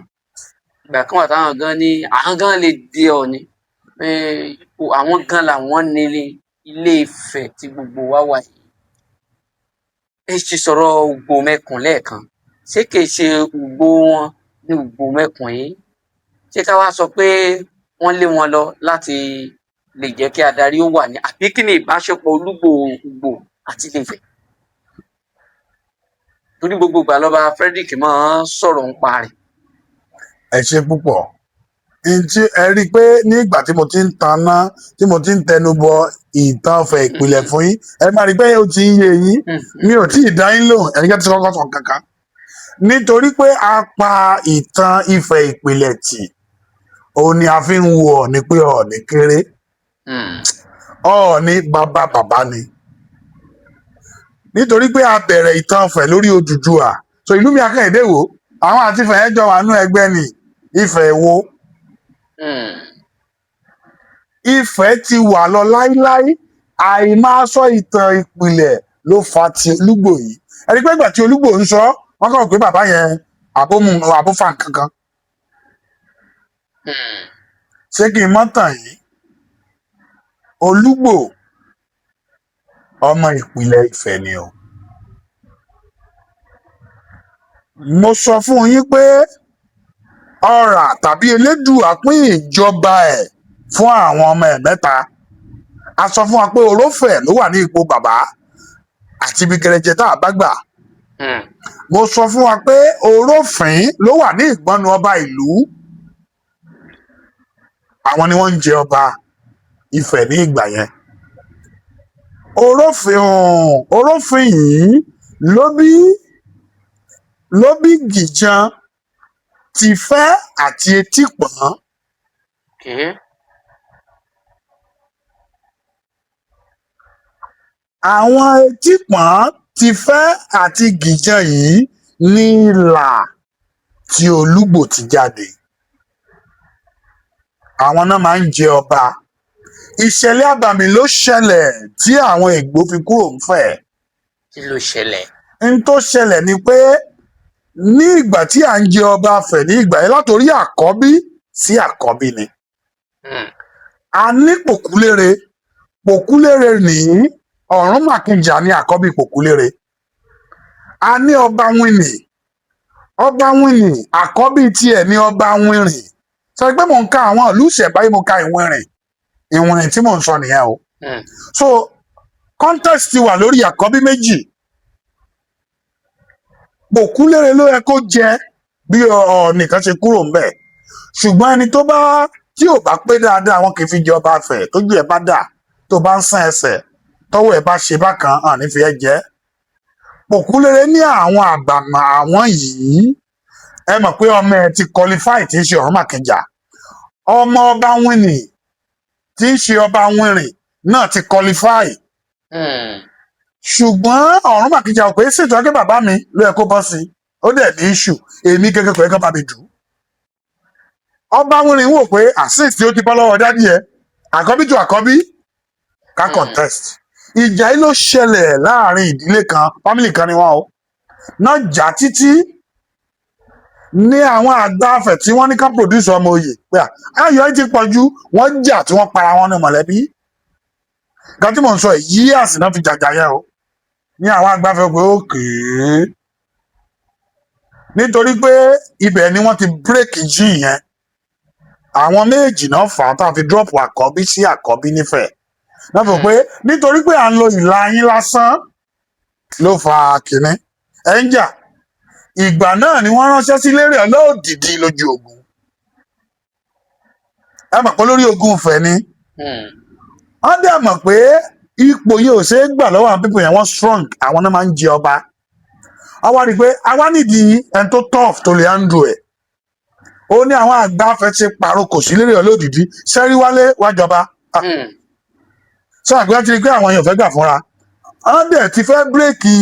Ìgbà kan wà táwọn gan ní àwọn gan lè dé Ọọ̀ni. Àwọn gan làwọn ní Ilé Ifẹ̀ tí gbogbo wa wà yìí. Ẹ ti sọ̀rọ̀ Ògbò Mẹ́kùn lẹ́ẹ̀kan. Ṣé kìí ṣe Ògbò wọn ní Ògbò Mẹ́kùn yìí? Ṣé ká wá sọ pé wọ́n lé wọn lọ láti lè jẹ́ kí adarí ó wà ní, àbí kí ni ìbáṣepọ̀ Olúgbò Ògbò àti Ilé Ifẹ̀? Torí gbogbo ìgbà lọ́ba Frederick máa ń sọ̀rọ̀ ń pa rẹ̀. Ẹ ṣe púpọ̀. Ẹ rí i pé ní ìgbà tí mo ti ń taná, tí mo ti ń tẹnu bọ ìtàn Ifẹ̀ ìpìlẹ̀ fún yín, ẹ máa rí i pé ó ti ń yé yín. Mi ò tí ì dá yín lóhùn, ẹnikẹ́ni ti kọ́kọ́ sọ kankan. Nítorí pé a pa ìtàn Ifẹ̀ ìpìlẹ̀ tì, òun ni a fi ń wo Ọọ̀ni pé Ọọ̀ni kéré. Ọọ̀ni bàbá ni. Nítorí pé a bẹ̀rẹ̀ ìtàn Ifẹ̀ lórí Odùduwà. So Ìlúmi Akẹ́yìndé wò, àwọn àti Ifẹ̀ yẹn jọ wà nínú ẹgbẹ́ ni. Ifẹ̀ wo? Ifẹ̀ ti wà lọ láíláí. Àìmáa ìtàn ìpìlẹ̀ ló fa ti Olúgbò yìí. Ẹni pé ìgbà tí Olúgbò ń sọ, wọ́n kàn pé bàbá yẹn àbófà kankan. Ṣé kí n mọ́ tàn yìí? Olúgbò ọmọ ìpìlẹ̀ Ifẹ̀ ni o. Mo sọ fún yín pé ọ̀rà tàbí Elédùà pín ìjọba ẹ̀ fún àwọn ọmọ ẹ̀ mẹ́ta. A sọ fún wa pé Orófẹ̀ ló wà ní ipò bàbá àti ibi gẹrẹjẹ tá a bá gbà. Mo sọ fún wa pé Orófìn ló wà ní ìgbọnnu ọba ìlú. Àwọn ni wọ́n ń jẹ ọba Ifẹ̀ ní ìgbà yẹn. Orófìn yìí ló bí Gìjan, Tìfẹ́ àti Etípọ̀n. Àwọn Etípọ̀n, Tìfẹ́ àti Gìjan yìí ní ìlà tí Olúgbò ti jáde. Àwọn náà máa ń jẹ ọba. Ìṣẹ̀lẹ̀ àbàmì ló ṣẹlẹ̀ tí àwọn Ìgbò fi kúrò ńfẹ̀. Kí ló ṣẹlẹ̀? N tó ṣẹlẹ̀ ni pé ní ìgbà tí à ń jẹ ọba Ifẹ̀ ní ìgbà yẹn, látòrí àkọ́bí sí àkọ́bí ni. A ní Pòkúlére. Pòkúlére nìyí, Ọ̀rúnmàkìjà ní àkọ́bí Pòkúlére. A ní ọba Wìnì. Ọba Wìnì àkọ́bí tiẹ̀ ní ọba Wìnrìn. Sọ pé mò ń ka àwọn ìlú ìṣẹ̀báyé, mo ka Ìwìnrìn tí mò ń sọ nìyẹn o. So contest ti wà lórí àkọ́bí méjì. Pòkúlére ló yẹ kó jẹ bí Ọọ̀nì kan ṣe kúrò ńbẹ̀. Ṣùgbọ́n ẹni tí ò bá pé dáadáa, wọn kì í fi jẹ ọba Ifẹ̀. Tójú ẹ̀ bá dà, tó bá ń sán ẹsẹ̀, tọ́wọ́ ẹ̀ bá ṣe bákan, hàn ní fi ẹ́ jẹ. Pòkúlére ní àwọn àbàmà àwọn yìí. Ẹ mọ̀ pé ọmọ ẹ̀ ti qualify tí ń ṣe Ọ̀rúnmàkìjà. Ọmọ ọba Wìnì tí ń ṣe ọba Wìnrìn náà ti qualify. Ṣùgbọ́n Ọ̀rúnmàkìjà ò pé ṣètò ẹgbẹ́ bàbá mi ló yẹ kó bọ́ sí. Ó dẹ̀ ní issue. Èmi gẹ́gẹ́ kò yẹ kó bá mi dù. Ọba Wìnrìn wò pé assist ó ti bọ́ lọ́wọ́ dádì ẹ̀. Àkọ́bí tó àkọ́bí ká contest. Ìjà yìí ló ṣẹlẹ̀ láàrin ìdílé kan, family kan ni wọ́n o. Náà jà títí ní àwọn àgbà Ifẹ̀ tí wọ́n ní ká produce ọmọ oyè. Pé ayọ̀ ẹ ti pọ̀ jù, wọ́n jà tí wọ́n para wọn ní mọ̀lẹ́bí. Nǹkan tí mò ń sọ yìí àsìná fi jàjà yẹn o. Ní àwọn àgbà Ifẹ̀ pé okay. Nítorí pé ibẹ̀ ni wọ́n ti break gene yẹn. Àwọn méjì náà fà á tá a fi drop àkọ́bí sí àkọ́bí nífẹ̀ẹ́. Náà fò pé nítorí pé à ń lo ìlà yín lásán ló fa kínní. Ẹ ń jà. Ìgbà náà ni wọ́n ránṣẹ́ sí Lérè Ọlọ́òdìdí lójú ogun. Ẹ mọ̀ pé lórí ogun Ifẹ̀ ni. wọ́n dẹ̀ mọ̀ pé ipò yìí ò ṣeé gbà lọ́wọ́ àwọn pípọ̀ yẹn, wọ́n strong, àwọn náà máa ń jẹ ọba. wọ́n wá rí i pé àwa nídìí ẹni tó tough tó lè handle ẹ̀. ó ní àwọn àgbà fẹ́ ti pààrọ̀ kò sí lérè olódìdí sẹ́rí wálé wájọba. sọ àgbẹ̀ ti rí i pé àwọn èèyàn fẹ́ gbà fúnra. wọ́n dẹ̀ ti fẹ́ bírèkì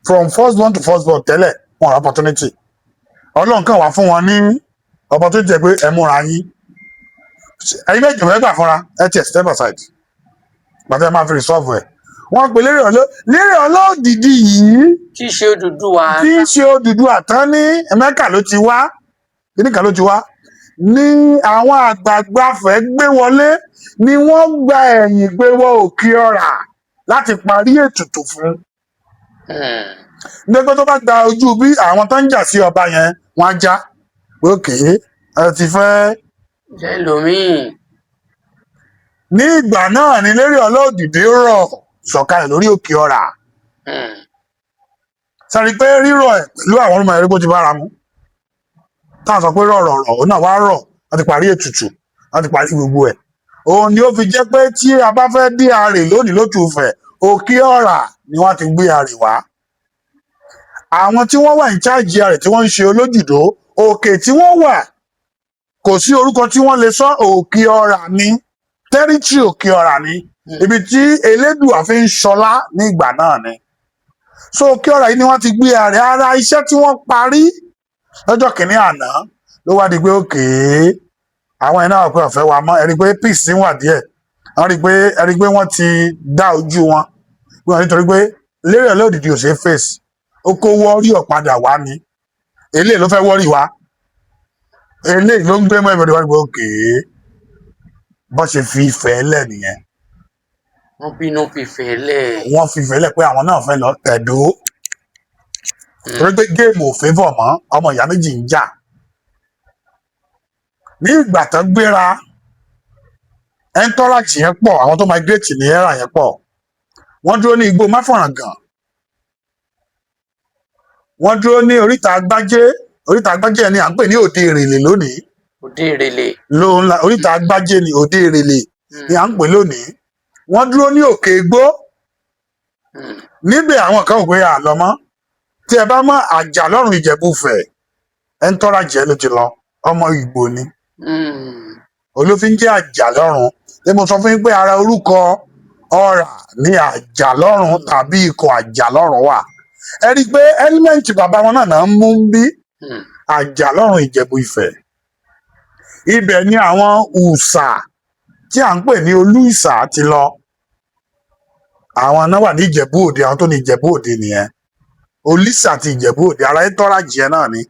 from first born to first born tẹ́lẹ̀, wọn opportunity. Ọlọ́run kàn wá fún wọn ní opportunity pé ẹ múra yín. ẹ̀yin méjì fẹ́ gbà fúnra ẹ tiẹ̀ step aside. gbàtẹ́ ẹ máa fi resolve ẹ̀. wọ́n pe lérè olódìdí yìí tí í ṣe Odùduwà. tí í ṣe Odùduwà tán ní Mẹ́kà ló ti wá, kíníkà ló ti wá, ní àwọn àgbààgbà fẹ́ gbé wọlé, ni wọ́n gba ẹ̀yìn gbé wọ Òkè Ọ̀rà láti parí ètùtù fún. nígbà tó bá gba ojú bí àwọn tó ń jà sí ọba yẹn wọ́n á já òkè ẹ ti fẹ́. ẹlòmíì. ní ìgbà náà ni lérè olódìdí rọ̀ sọ̀kalẹ̀ lórí Òkè Ọ̀rà. sáré pé rírọ̀ ẹ̀ pẹ̀lú àwọn ọmọ ẹ̀rí bó ti bára mu. táwọn sọ pé rọ̀rọ̀ ó náà wá rọ̀ láti parí ètùtù, láti parí gbogbo ẹ̀. òun ni ó fi jẹ́ pé tí a bá fẹ́ dí àrè lónìí lótùúfẹ̀, Òkè Ọ̀rà ni wọ́n ti gbé àrè wá. àwọn tí wọ́n wà ní cháàjì àrè tí wọ́n ń ṣe olójúdó, òkè tí wọ́n wà kò sí orúkọ tí wọ́n lè sọ, Òkè Ọ̀rà ni, tẹ́rítírì Òkè Ọ̀rà ni, ibi tí Elédùà fi ń ṣọlá ní ìgbà náà ni. so Òkè Ọ̀rà yìí ni wọ́n ti gbé àrè. ara iṣẹ́ tí wọ́n parí lọ́jọ́ kìíní àná ló wá di pé òkè àwọn iná ọ̀pẹ ọ̀fẹ́ wa mọ́, ẹni pé peace ń wà díẹ̀. wọ́n rí i pé wọ́n ti dá ojú wọn nítorí pé lérè olódìdí ò ṣe é fèsì, ó kó wọ́ọ̀rì ọ̀padà wá ni, eléyìí ló fẹ́ wọ́ọ̀rì wá, eléyìí ló ń gbé mọ́ ìbẹ̀rẹ̀ wá ní pé òkè bọ́ ṣe fi ìfẹ́ lẹ̀ nìyẹn. wọ́n bínú fìfẹ́ lẹ̀. wọ́n fi ìfẹ́ lẹ̀ pé àwọn náà fẹ́ lọ tẹ̀dó. torí pé géèmù ò fẹ́fọ̀ mọ́, ọmọ ìyá méjì ń jà. ní ìgbà tán gbéra entourage yẹn pọ̀, àwọn tó migrate ní era yẹn pọ̀. wọ́n dúró ní igbó Máfọ̀ràngàn, wọ́n dúró ní oríta Agbájé. oríta Agbájé ni à ń pè ní Òde Ìrèlè lónìí. Òde Ìrèlè. oríta Agbájé ni Òde Ìrèlè ni à ń pè lónìí. wọ́n dúró ní Òkè Igbó. níbẹ̀ àwọn kan ò pé àlọ́mọ́. tí ẹ bá mọ Àjàlọ́run Ìjẹ̀bú-Ifẹ̀, entourage ló ti lọ, ọmọ Ìgbò ni. olófin jẹ́ Àjàlọ́run. tí mo sọ fún yín pé ara orúkọ Ọ̀rà ní Àjàlọ́run tàbí ikọ̀ Àjàlọ́run wà. ẹ rí i pé ẹ́límẹ́ǹtì bàbá wọn náà ń mú bí Àjàlọ́run Ìjẹ̀bú-Ifẹ̀. ibẹ̀ ni àwọn Ùsà tí à ń pè ní Olú Ìsà ti lọ. àwọn náà wà ní Ìjẹ̀bú Òde, àwọn tó ní Ìjẹ̀bú Òde nìyẹn. Olísà ti Ìjẹ̀bú Òde, ara entourage náà ni.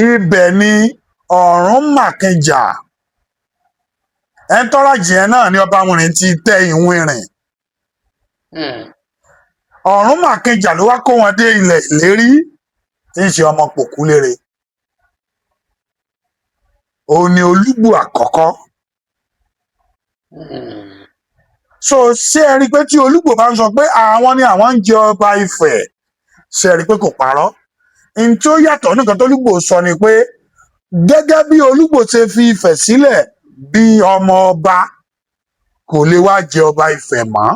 ibẹ̀ ni Ọ̀rúnmàkẹjà, entourage náà ni Ọbawùnrin ti tẹ Ìwìnrìn. Ọ̀rúnmàkẹjà ló wá kó wọn dé ilẹ̀ ìlérí tí ń ṣe ọmọ Pòkúlérè. òun ni Olúgbò àkọ́kọ́. so ṣé ẹ rí i pé tí Olúgbò bá ń sọ pé àwọn ni àwọn ń jẹ ọba Ifẹ̀, ṣé ẹ rí i pé kò parọ́? n tí ó yàtọ̀ nìkan tó Olúgbò sọ ni pé gẹ́gẹ́ bí Olúgbò ṣe fi Ifẹ̀ sílẹ̀ bí ọmọ ọba, kò lè wá jẹ ọba Ifẹ̀ mọ́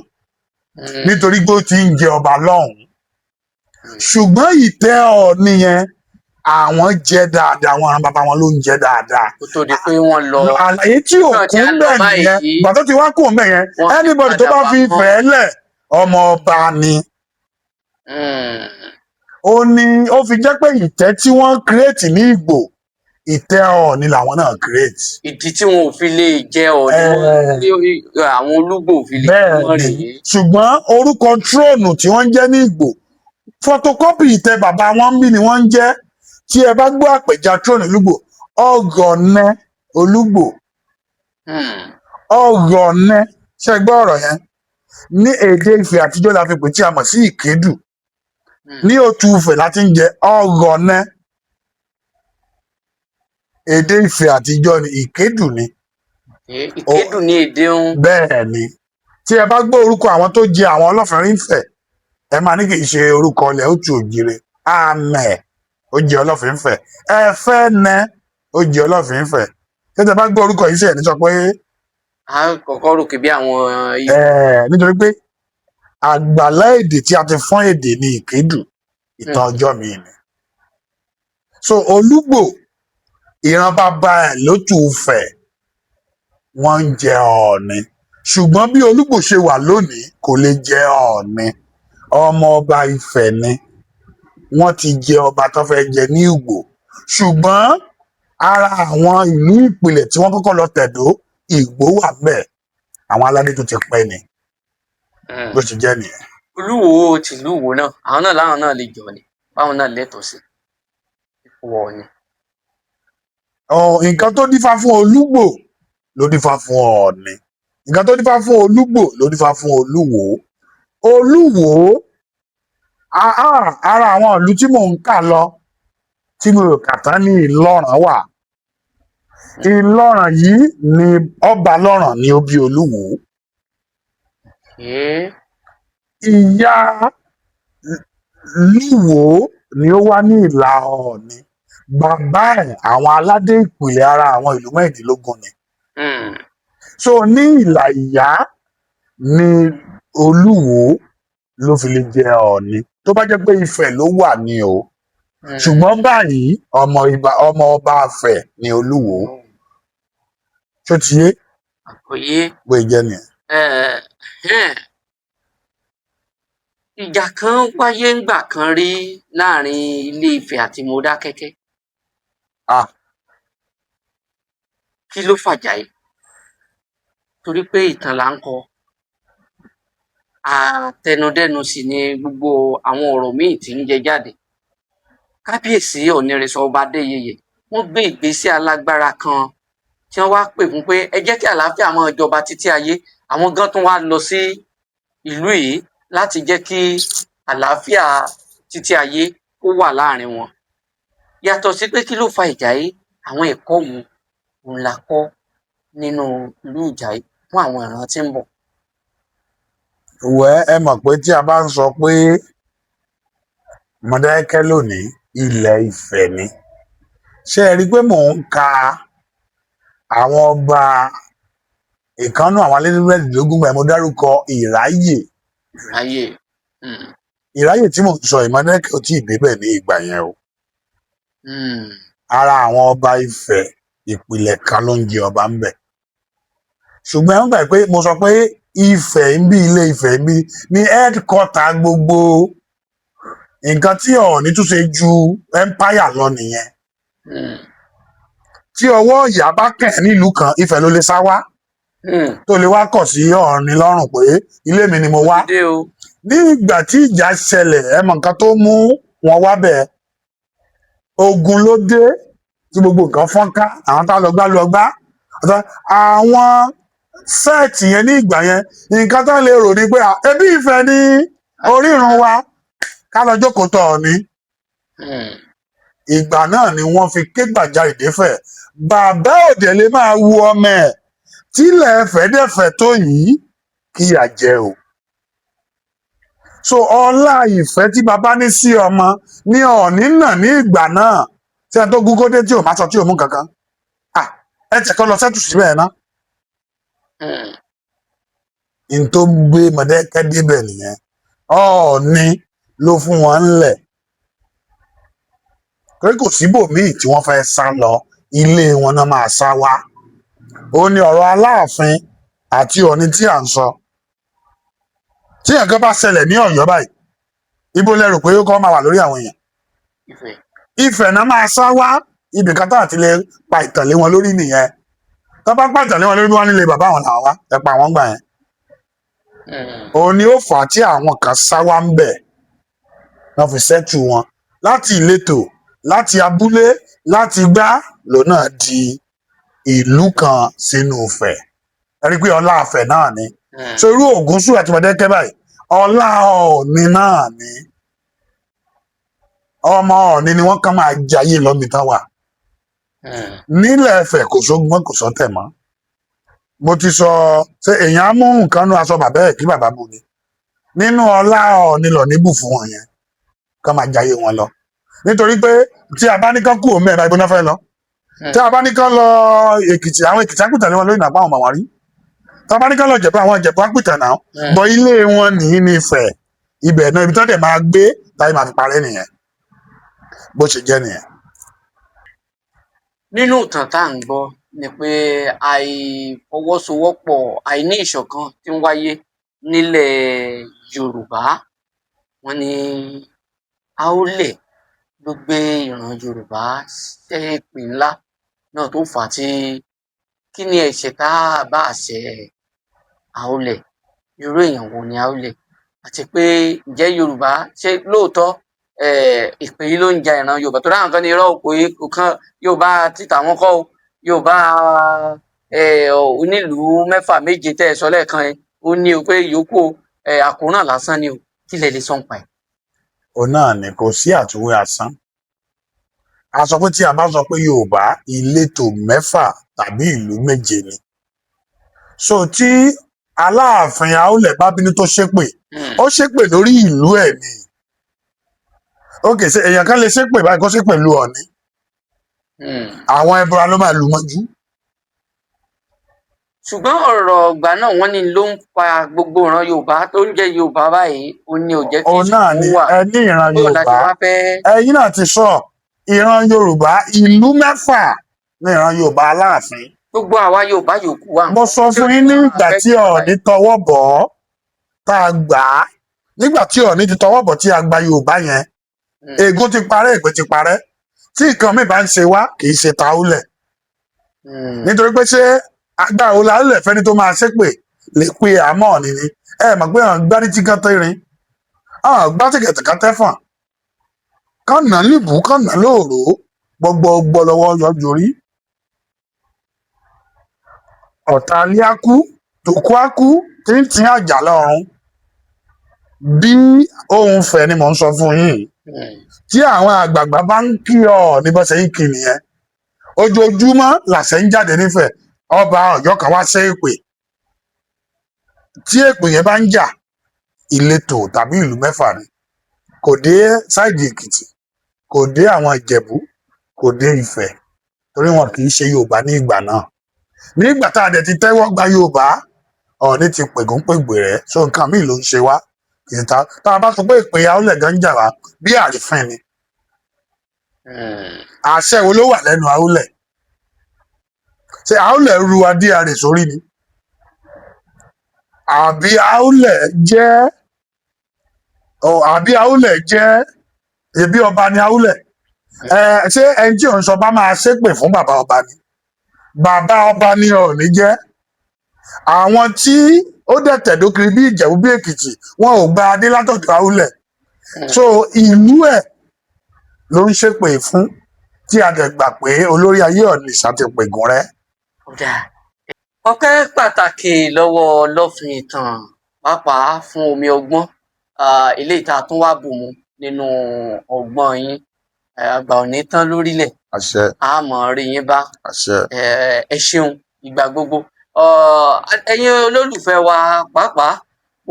nítorí pé ó ti ń jẹ ọba lọ́hùn-ún. ṣùgbọ́n ìtẹ́ Ọọ̀ni yẹn àwọn jẹ dáadáa, àwọn àwọn bàbá wọn ló ń jẹ dáadáa. kó tó di pé wọ́n lọ. àlàyé tí ò kún bẹ́ẹ̀ nìyẹn, ìgbà tó ti wá kún bẹ́ẹ̀ yẹn, anybody tó bá fi Ifẹ̀ lẹ̀ ọmọ ọba ni. ó ní ó fi jẹ́ pé ìtẹ́ tí wọ́n create ní Ìgbò, ìtẹ́ Ọọ̀ni làwọn náà create. ìdí tí wọn ò fi lè jẹ Ọọ̀ni àwọn Olúgbò ò fi lè jẹ wọn rèé. ṣùgbọ́n orúkọ tróònù tí wọ́n ń jẹ́ ní Ìgbò, photocopy ìtẹ́ bàbá wọn bí ni wọ́n ń jẹ́. tí ẹ bá gbọ́ àpèjà tróònù Olúgbò, Ọ̀gọ̀nẹ Olúgbò. Ọ̀gọ̀nẹ, ṣe gbọ́ ọ̀rọ̀ yẹn? ní èdè Ifẹ̀ àtijọ́ la fi pè tí a mọ̀ sí Ìkédù. ní Òtù-Ifẹ̀ láti ń jẹ Ọ̀gọ̀nẹ. èdè Ifẹ̀ àtijọ́ ni Ìkédù ni. Ìkédù ní èdè òun. bẹ́ẹ̀ ni tí ẹ bá gbọ́ orúkọ àwọn tó jẹ àwọn Ọlọ́fìnrin Ifẹ̀, ẹ máa ní kì í ṣe orúkọ ilẹ̀ Òtù Òjìrè. Àmẹ̀ ó jẹ Ọlọ́fin Ifẹ̀. Ẹfẹ́nẹ ó jẹ Ọlọ́fin Ifẹ̀. tẹ́tẹ́ bá gbọ́ orúkọ yìí sẹ́yìn ní sọ pé a kọ́kọ́ rò pé bí àwọn nítorí pé àgbàlá èdè tí a ti fọ́n èdè ní ìkédù ìtàn ọjọ́ mi ni. So Olúgbò ìran bàbá ẹ̀ ló tù ú fẹ̀, wọ́n ń jẹ Ọọ̀ni, ṣùgbọ́n bí Olúgbò ṣe wà lónìí kò lè jẹ Ọọ̀ni, ọmọ ọba Ifẹ̀ ni, wọ́n ti jẹ ọba tó fẹ́ jẹ ní Ìgbò, ṣùgbọ́n ara àwọn ìlú ìpìlẹ̀ tí wọ́n kọ́kọ́ lọ tẹ̀dó Ìgbò wà bẹ́ẹ̀, àwọn aládé tó ti pẹ́ ni bó ṣe jẹ́ nìyẹn. Olúwo tìlú Ìwó náà àwọn náà láwọn náà lè jọ ni báwọn náà lẹ́tọ̀ọ́ sí ipò Ọọ̀ni. Nǹkan tó dífá fún Olúgbò ló dífá fún Ọọ̀ni, nǹkan tó dífá fún Olúgbò ló dífá fún Olúwo. Olúwo ara àwọn ìlú tí mò ń kà lọ tí mo rò kà tán ní Ìlọràn wà. Ìlọràn yìí ni ọba lọ́ràn ni ó bí Olúwo. Ìyá Lúwo ni ó wá ní ìlà Ọọ̀ni, bàbá ẹ̀ àwọn aládé ìpìlẹ̀ ara àwọn ìlú mẹ́rìndínlógún ni. So ní ìlà ìyá ni Olúwo ló fi lè jẹ Ọọ̀ni, tó bá jẹ́ pé Ifẹ̀ ló wà ní o, ṣùgbọ́n báyìí ọmọ ọba Ifẹ̀ ni Olúwo. Ṣó ti yé? Àkòyé. Bó jẹ́ nìyẹn. Ìjà kan wáyé ńgbà kan rí láàrin Ilé Ifẹ̀ àti Modákẹ́kẹ́. Kí ló fàjà yìí? Torí pé ìtàn là ń kọ, àtẹnudẹ́nu sì ni gbogbo àwọn ọ̀rọ̀ míì tí ń jẹ jáde. Kábíyèsí Ọ̀nìrìnṣà ọba Adéyẹyè wọ́n gbé ìgbésẹ̀ alágbára kan tí wọ́n wá pè fún pé ẹ jẹ́ kí àlàáfíà máa jọba títí ayé. Àwọn gan tún wá lọ sí ìlú yìí láti jẹ́ kí àlàáfíà títí ayé kó wà láàrin wọn. Yàtọ̀ sí pé kí ló fa ìjà yìí, àwọn ẹ̀kọ́ wo òun la kọ́ nínú irú ìjà yìí fún àwọn ìran tí ń bọ̀. Ẹ mọ̀ pé tí a bá ń sọ pé Modákẹ́kẹ́ lónìí ilẹ̀ Ifẹ̀ ni, ṣé ẹ rí i pé mò ń ka àwọn ọba ìkànnù àwọn alẹ́nulẹ́dínlógún gbà mo dárúkọ Ìráyè. Ìráyè tí mò ń sọ Modákẹ́kẹ́ ò tí ì débẹ̀ ní ìgbà yẹn o. Ara àwọn ọba Ifẹ̀ ìpìlẹ̀ kan ló ń jẹ ọba ń bẹ̀. Ṣùgbọ́n ẹ ń gbà pé mo sọ pé Ifẹ̀ ń bí Ilé Ifẹ̀ ń bí ní headquarter gbogbo nǹkan tí Ọọ̀ni tún ṣe ju empire lọ nìyẹn. Tí ọwọ́ ìyá bá kẹ̀ nílùú kan Ifẹ̀ ló lè sá wá tó lè wá kọ̀ sí Ọọ̀ni lọ́rùn pé ilé mi ni mo wá. Ní ìgbà tí ìjà ṣẹlẹ̀ ẹ mọ nǹkan tó mú wọn wá bẹ̀, ogun ló dé tí gbogbo nǹkan fọ́nká, àwọn tá lọ gbá àwọn sẹ́ẹ̀tì yẹn ní ìgbà yẹn nǹkan tó lè rò ní pé ẹbí Ifẹ̀ ní orírun wa ká lọ jókòó tọ̀ Ọọ̀ni. Ìgbà náà ni wọ́n fi ké gbàjarè défẹ̀, bàbá òde lè máa wu ọmọ ẹ̀ tílẹ̀ fẹ́dẹ̀fẹ̀ tó yìí kíyà jẹ o. So ọlá ìfẹ́ tí bàbá ní sí ọmọ ní Ọọ̀ni náà ní ìgbà náà tí ẹ tó gúgó dé tí ò má sọ tí ò mú kankan, ẹ tẹ̀kọ́ lọ sẹ́tù síbẹ̀ náà. N tó gbé Modákẹ́kẹ́ débẹ̀ nìyẹn, Ọọ̀ni ló fún wọn ńlẹ̀ pé kò síbòmíì tí wọ́n fẹ́ sá lọ, ilé wọn náà máa sá wá. Ó ní ọ̀rọ̀ Aláàfin àti Ọọ̀ni tí à ń sọ. Tí nǹkan bá ṣẹlẹ̀ ní Ọ̀yọ́ báyìí, ibo lẹ́rù pé ó kọ́ máa wà lórí àwọn èèyàn? Ifẹ̀ náà máa sá wá, ibì kan tá àti lè pa ìtàn lé wọn lórí nìyẹn. Tó bá pa ìtàn lé wọn lórí wọn nílé bàbá àwọn làwọn wá, ẹ pa àwọn gbà yẹn. Òun ni ó fà á tí àwọn kan sá wá ń bẹ̀, wọ́n fi ṣẹ́tù wọn láti ìletò, láti abúlé, láti gbá lọ́nà di ìlú kan sínú Ifẹ̀. Ẹ rí i pé ọlá Ifẹ̀ náà ni. So irú Ògúnṣúà àti Modákẹ́kẹ́ báyìí ọlá Ọọ̀ni náà ni. Ọmọ Ọọ̀ni ni wọ́n kàn máa jayé lọ́bi tán wà. Nílẹ̀ Ifẹ̀ kò sógbọ́n kò sọ́tẹ̀ mọ́. Mo ti sọ ṣé èèyàn á mú nǹkan nú aṣọ bàbá ẹ̀ kí bàbá bù ni. Nínú ọlá Ọọ̀ni lọ níbù fún wọn yẹn kàn máa jayé wọn lọ. Nítorí pé tí a bá ní kán kú òun mẹ́rin ibo náà fẹ́ lọ. Tí a bá ní kán lọ Èkìtì, àwọn Èkìtì á kù tẹ̀lé wọn lórí ìnàpá àwọn màmá rí. tábà ní ká lọ Ìjẹ̀bú àwọn Ìjẹ̀bú á pìtàn náà bọ ilé wọn nìyí ní Ifẹ̀ ibẹ̀ náà ibi tó dẹ̀ máa gbé táyé máa fi parẹ́ nìyẹn bó ṣe jẹ́ nìyẹn. Nínú ìtàn tá à ń gbọ́ ni pé àìfọwọ́sowọ́pọ̀ àìní ìṣọ̀kan tí ń wáyé nílẹ̀ Yorùbá, wọ́n ní Aólẹ̀ ló gbé ìran Yorùbá ṣépè ńlá náà tó fà á tí kí ni ẹ̀ṣẹ̀ tá a bá ṣẹ̀ Aólẹ̀, irú èèyàn wo ni Aólẹ̀, àti pé ǹjẹ́ Yorùbá ṣé lóòótọ́ ìpè yìí ló ń ja ìran Yorùbá tó dáhùn kan ní irọ́ òpó kan Yorùbá títà wọn kọ́ o Yorùbá onílùú 6 7 tẹ́ ẹ sọ lẹ́ẹ̀kan yẹn ó ní o pé ìyókù àkóràn lásán ni o, kí lẹ lè sọ ń pa ẹ̀. òun náà ni kò sí àtúwé asán. A sọ pé tí a bá sọ pé Yorùbá ìletò 6 tàbí ìlú 7 ni. So tí Aláàfin Aólẹ̀ bá bínú tó ṣépè, ó ṣépè lórí ìlú ẹ̀ ni. Ókè ṣe èèyàn kan lè ṣépè báyìí kó ṣépè lu Ọ̀ọ̀ni. Àwọn ẹbọra ló máa lù mọ́jú. Ṣùgbọ́n ọ̀rọ̀ ọ̀gbà náà wọ́n ní ló ń pa gbogbo ìran Yorùbá tó ń jẹ́ Yorùbá báyìí ó ní ò jẹ́ kí ìṣòro wà. ẹ ní ìran Yorùbá ẹ̀yin náà ti sọ ìran Yorùbá ìlú 6 ní ìran Yorùbá Aláàfin. Gbogbo àwa Yorùbá yòókù wà. Mo sọ fún yín ní ìgbà tí Ọọ̀ni tọwọ́ bọ̀ ọ́ tá a gbà á nígbà tí Ọọ̀ni ti tọwọ́ bọ̀ tí a gba Yorùbá yẹn ègún ti parẹ́ èpè ti parẹ́ tí nǹkan mi bá ń ṣe wá kì í ṣe ta Aólẹ̀. Nítorí pé ṣé agbára wo la Aólẹ̀ fẹ́ni tó máa ṣépè lè pe àmọ́ Ọọ̀ni ni ẹ mọ̀ pé àwọn gbárí tí kan tẹ́rin àwọn gbá tìkẹ̀tì kan tẹ́fọ̀n kànnà níbù kànnà lóòrò gbọgbọgbọ lọ́wọ́ yọjú rí ọ̀tá ilé á kú tòkú á kú tíntín àjà lọ́run bí ohun fẹ́ ni mò ń sọ fún yín tí àwọn àgbààgbà bá ń kí ọ ní bó ṣe ń kí nìyẹn ojoojúmọ́ làṣẹ ń jáde nífẹ̀ẹ́ ọba Ọ̀yọ́ kan wá ṣe èpè tí èpè yẹn bá ń jà ìletò tàbí ìlú 6 ni kò dé sáìdì Èkìtì kò dé àwọn Ìjẹ̀bú kò dé Ifẹ̀ torí wọn kì í ṣe Yorùbá ní ìgbà náà nígbà tá a dẹ̀ ti tẹ́wọ́ gba Yorùbá Ọọ̀ni ti pègún pègbè rẹ̀ so nǹkan míì ló ń ṣe wá ìta tá a bá sọ pé ìpè Aólẹ̀ gan ń jà wá bí àrífín ni àṣẹ wo ló wà lẹ́nu Aólẹ̀ ṣé Aólẹ̀ ru adé arè sórí ni àbí Aólẹ̀ jẹ́ ẹbí ọba ni Aólẹ̀ ṣé ẹni tí òun sọ bá máa ṣépè fún bàbá ọba ni bàbá ọba ni Ọọ̀ni jẹ́ àwọn tí ó dẹ̀ tẹ̀dó kiri bí Ìjẹ̀bú bí Èkìtì wọn ò gba adé látọ̀dọ̀ Aólẹ̀ so ìlú ẹ̀ ló ń ṣépè fún tí a dẹ̀ gbà pé olórí ayé Ọ̀nìṣà ti pègùn rẹ̀. Ọpẹ́ pàtàkì lọ́wọ́ Ọlọ́fin Ìtàn pàápàá fún omi ọgbọ́n eléyìí tá a tún wá bù mu nínú ọgbọ́n yín àgbà ò ní tán lórílẹ̀ a mọ̀ rí yín bá ẹ ṣeun ìgbà gbogbo ẹ̀yin olólùfẹ́ wa pàápàá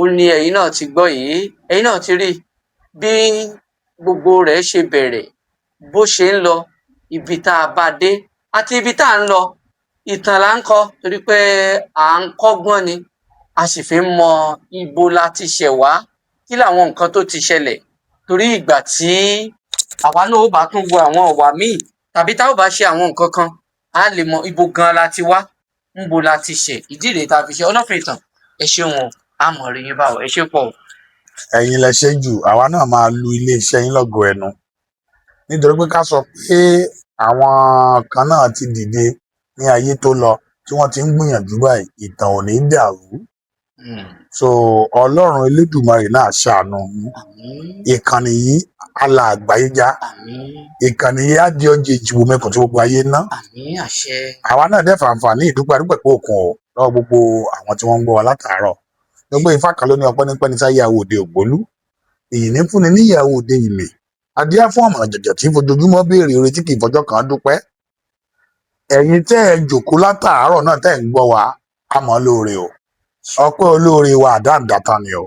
ó ní ẹ̀yin náà ti gbọ́ yìí ẹ̀yin náà ti rí bí gbogbo rẹ̀ ṣe bẹ̀rẹ̀ bó ṣe ń lọ ibi tá a bá dé àti ibi tá a ń lọ ìtàn là ń kọ torí pé à ń kọ́gbọ́n ni a sì fi ń mọ ibo la ti ṣẹ̀ wá kí làwọn nǹkan tó ti ṣẹlẹ̀ torí ìgbà tí àwa náà ó bá tún wo àwọn ọ̀wà míì tàbí tá ò bá ṣe àwọn nǹkan kan a lè mọ ibo gan la ti wá níbo la ti ṣẹ̀ ìdí rèé tá a fi ṣe Ọlọ́fin Ìtàn ẹ ṣeun o a mọ̀ rí yín báwo ẹ ṣe pọ̀ o. Ẹ̀yin lẹ ṣe jù àwa náà máa lu iléeṣẹ́ yín lọ́gọ ẹnu nítorí pé ká sọ pé àwọn kan náà ti dìde ní ayé tó lọ tí wọ́n ti ń gbìyànjú báyìí ìtàn ò ní dàrú so Ọlọ́run Elédùmarè náà ṣàánú ìkànnì yìí ala àgbáyé já ìkànnì yìí á di ọjà ìjìbò mẹ́kàn tí gbogbo ayé ná àwa náà dẹ̀ fàǹfààní ìdúpẹ́ pé òkun ò lọ́wọ́ gbogbo àwọn tí wọ́n ń gbọ́ wa látàárọ̀ gbogbo Ifá kan ló ní ọpẹ́ nípẹ́ ní sáyé àwò òde ògbólú èyí ní fúnni níyàwó òde ìlè adíá fún ọmọ jẹ̀jẹ̀ tí fojoojúmọ́ béèrè oore tí kì í fọjọ́ kan dúpẹ́ ẹ̀yin tẹ́ ẹ jòkó látàárọ̀ náà tẹ́ ẹ ń gbọ́ wa àmọ́ lóore o ọpẹ́ olóore wa àdáǹdàtàn ni o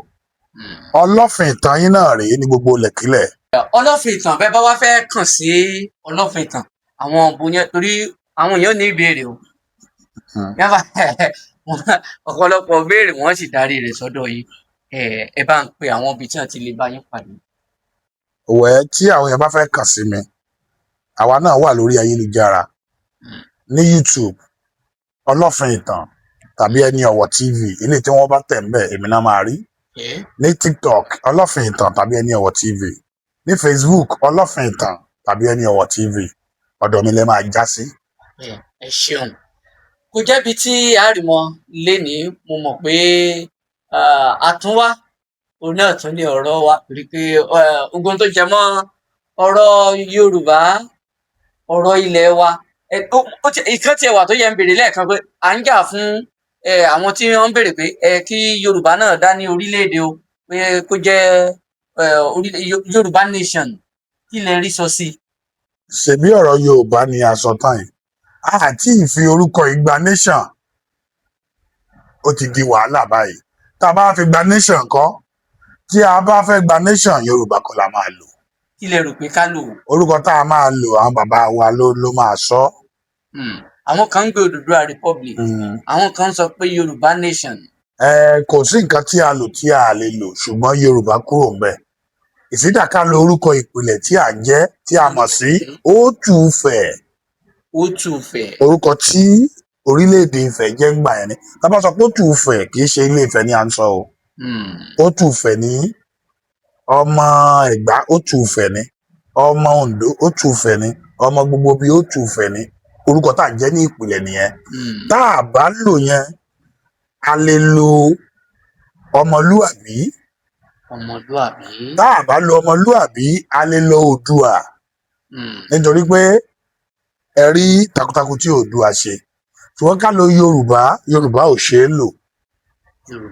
Ọlọ́fin Ìtàn yín náà rèé ní gbogbo lẹ̀kílẹ̀. Ọlọ́fin Ìtàn bẹ́ẹ̀ bá wá fẹ́ kàn sí Ọlọ́fin Ìtàn àwọn òbò yẹn torí àwọn èèyàn ní ìbéèrè o. yàrá ọ̀pọ̀lọpọ̀ béèrè wọ́n sì darí rẹ̀ sọ́dọ̀ yín. Ẹ bá ń pe àwọn ibi tí wọ́n ti lè bá yín pàdé. Tí àwọn èèyàn bá fẹ́ kàn sí mi, àwa náà wà lórí ayélujára ní YouTube Ọlọ́fin Ìtàn tàbí Ẹni Ọ̀wọ̀ TV, eléyìí tí wọ́n bá tẹ̀ ń bẹ̀ èmi náà máa rí. Ní TikTok Ọlọ́fin Ìtàn tàbí Ẹni Ọ̀wọ̀ TV, ní Facebook Ọlọ́fin Ìtàn tàbí Ẹni Ọ̀wọ̀ TV, ọ̀dọ̀ mi lẹ máa já sí. Ẹ ṣeun. Kò jẹ́bi tí àrìmọ lénìí, mo mọ̀ pé àtúnwá òun náà tún ní ọ̀rọ̀ wa, torí pé ogun tó jẹ mọ́ ọ̀rọ̀ Yorùbá, ọ̀rọ̀ ilẹ̀ wa, ìkan tiẹ̀ wà tó yẹ ń béèrè lẹ́ẹ̀kan pé à ń jà fún àwọn tí wọ́n ń béèrè pé kí Yorùbá náà dá ní orílẹ̀-èdè o, pé kó jẹ́ Yorùbá nation, kí lẹ rí sọ sí? Ṣebí ọ̀rọ̀ Yorùbá ni a sọ tán yìí, àti ìfi orúkọ ìgbà nation ó ti di wàhálà báyìí. Tá a bá fi gba nation kọ́, tí a bá fẹ́ gba nation Yorùbá kọ́ la máa lò. Kí lẹ rò pé ká lò? Orúkọ tá a máa lò àwọn bàbá wa ló máa sọ. Àwọn kan ń gbé Odùduwà republic, àwọn kan sọ pé Yorùbá nation. Kò sí nǹkan tí a lò tí a lè lò, ṣùgbọ́n Yorùbá kúrò ńbẹ̀. Ìsídà ká lo orúkọ ìpìlẹ̀ tí à ń jẹ́, tí a mọ̀ sí Ó-tù-fẹ̀. Ó-tù-fẹ̀. Orúkọ tí orílẹ̀-èdè Ifẹ̀ jẹ́ ńgbà yẹn ni. Tá a bá sọ pé Ó-tù-fẹ̀ kì í ṣe Ilé Ifẹ̀ ni à ń sọ o. Ó-tù-fẹ̀ ní ọmọ Ẹ̀gbá, Ó-tù-fẹ̀ ní ọmọ Oǹdó, Ó-tù-fẹ̀ ní ọmọ gbogbo bíi, Ó-tù-fẹ̀ ní orúkọ tá à ń jẹ́ ní ìpìlẹ̀ nìyẹn. Tá a bá lò yẹn, a lè lo ọmọlúàbí. Ọmọlúàbí. Tá a bá lo ọmọlúàbí, a lè lo Oòduà. Nítorí pé ẹ rí takuntakun tí Oòduà ṣe. Ṣùgbọ́n ká lo Yorùbá, Yorùbá ò ṣeé lò.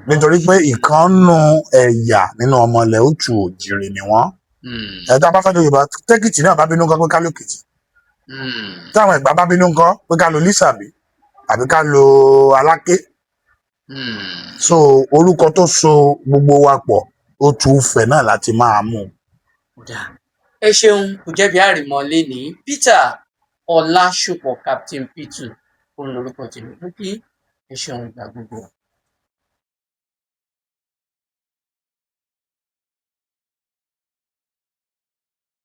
Nítorí pé ìkànnù ẹ̀yà nínú ọmọ ilẹ̀ Òtù Òjìrì ni wọ́n. Tá a bá fẹ́ lo Yorùbá, tẹ́kìtì náà bá bínú ńkọ́ pé ká lo Èkìtì. Táwọn Ẹ̀gbá bá bínú ńkọ́ pé ká lo Lísàbí àbí ká lo Aláké. So orúkọ tó so gbogbo wa pọ̀, Ó-tù-fẹ̀ náà láti máa mú. Ẹ ṣeun. Kò jẹ́bi àrìmọ lénìí. Peter Ọlásùpọ̀, Captain P2 òun lorúkọ tèmi. Ẹ ṣeun ìgbà gbogbo.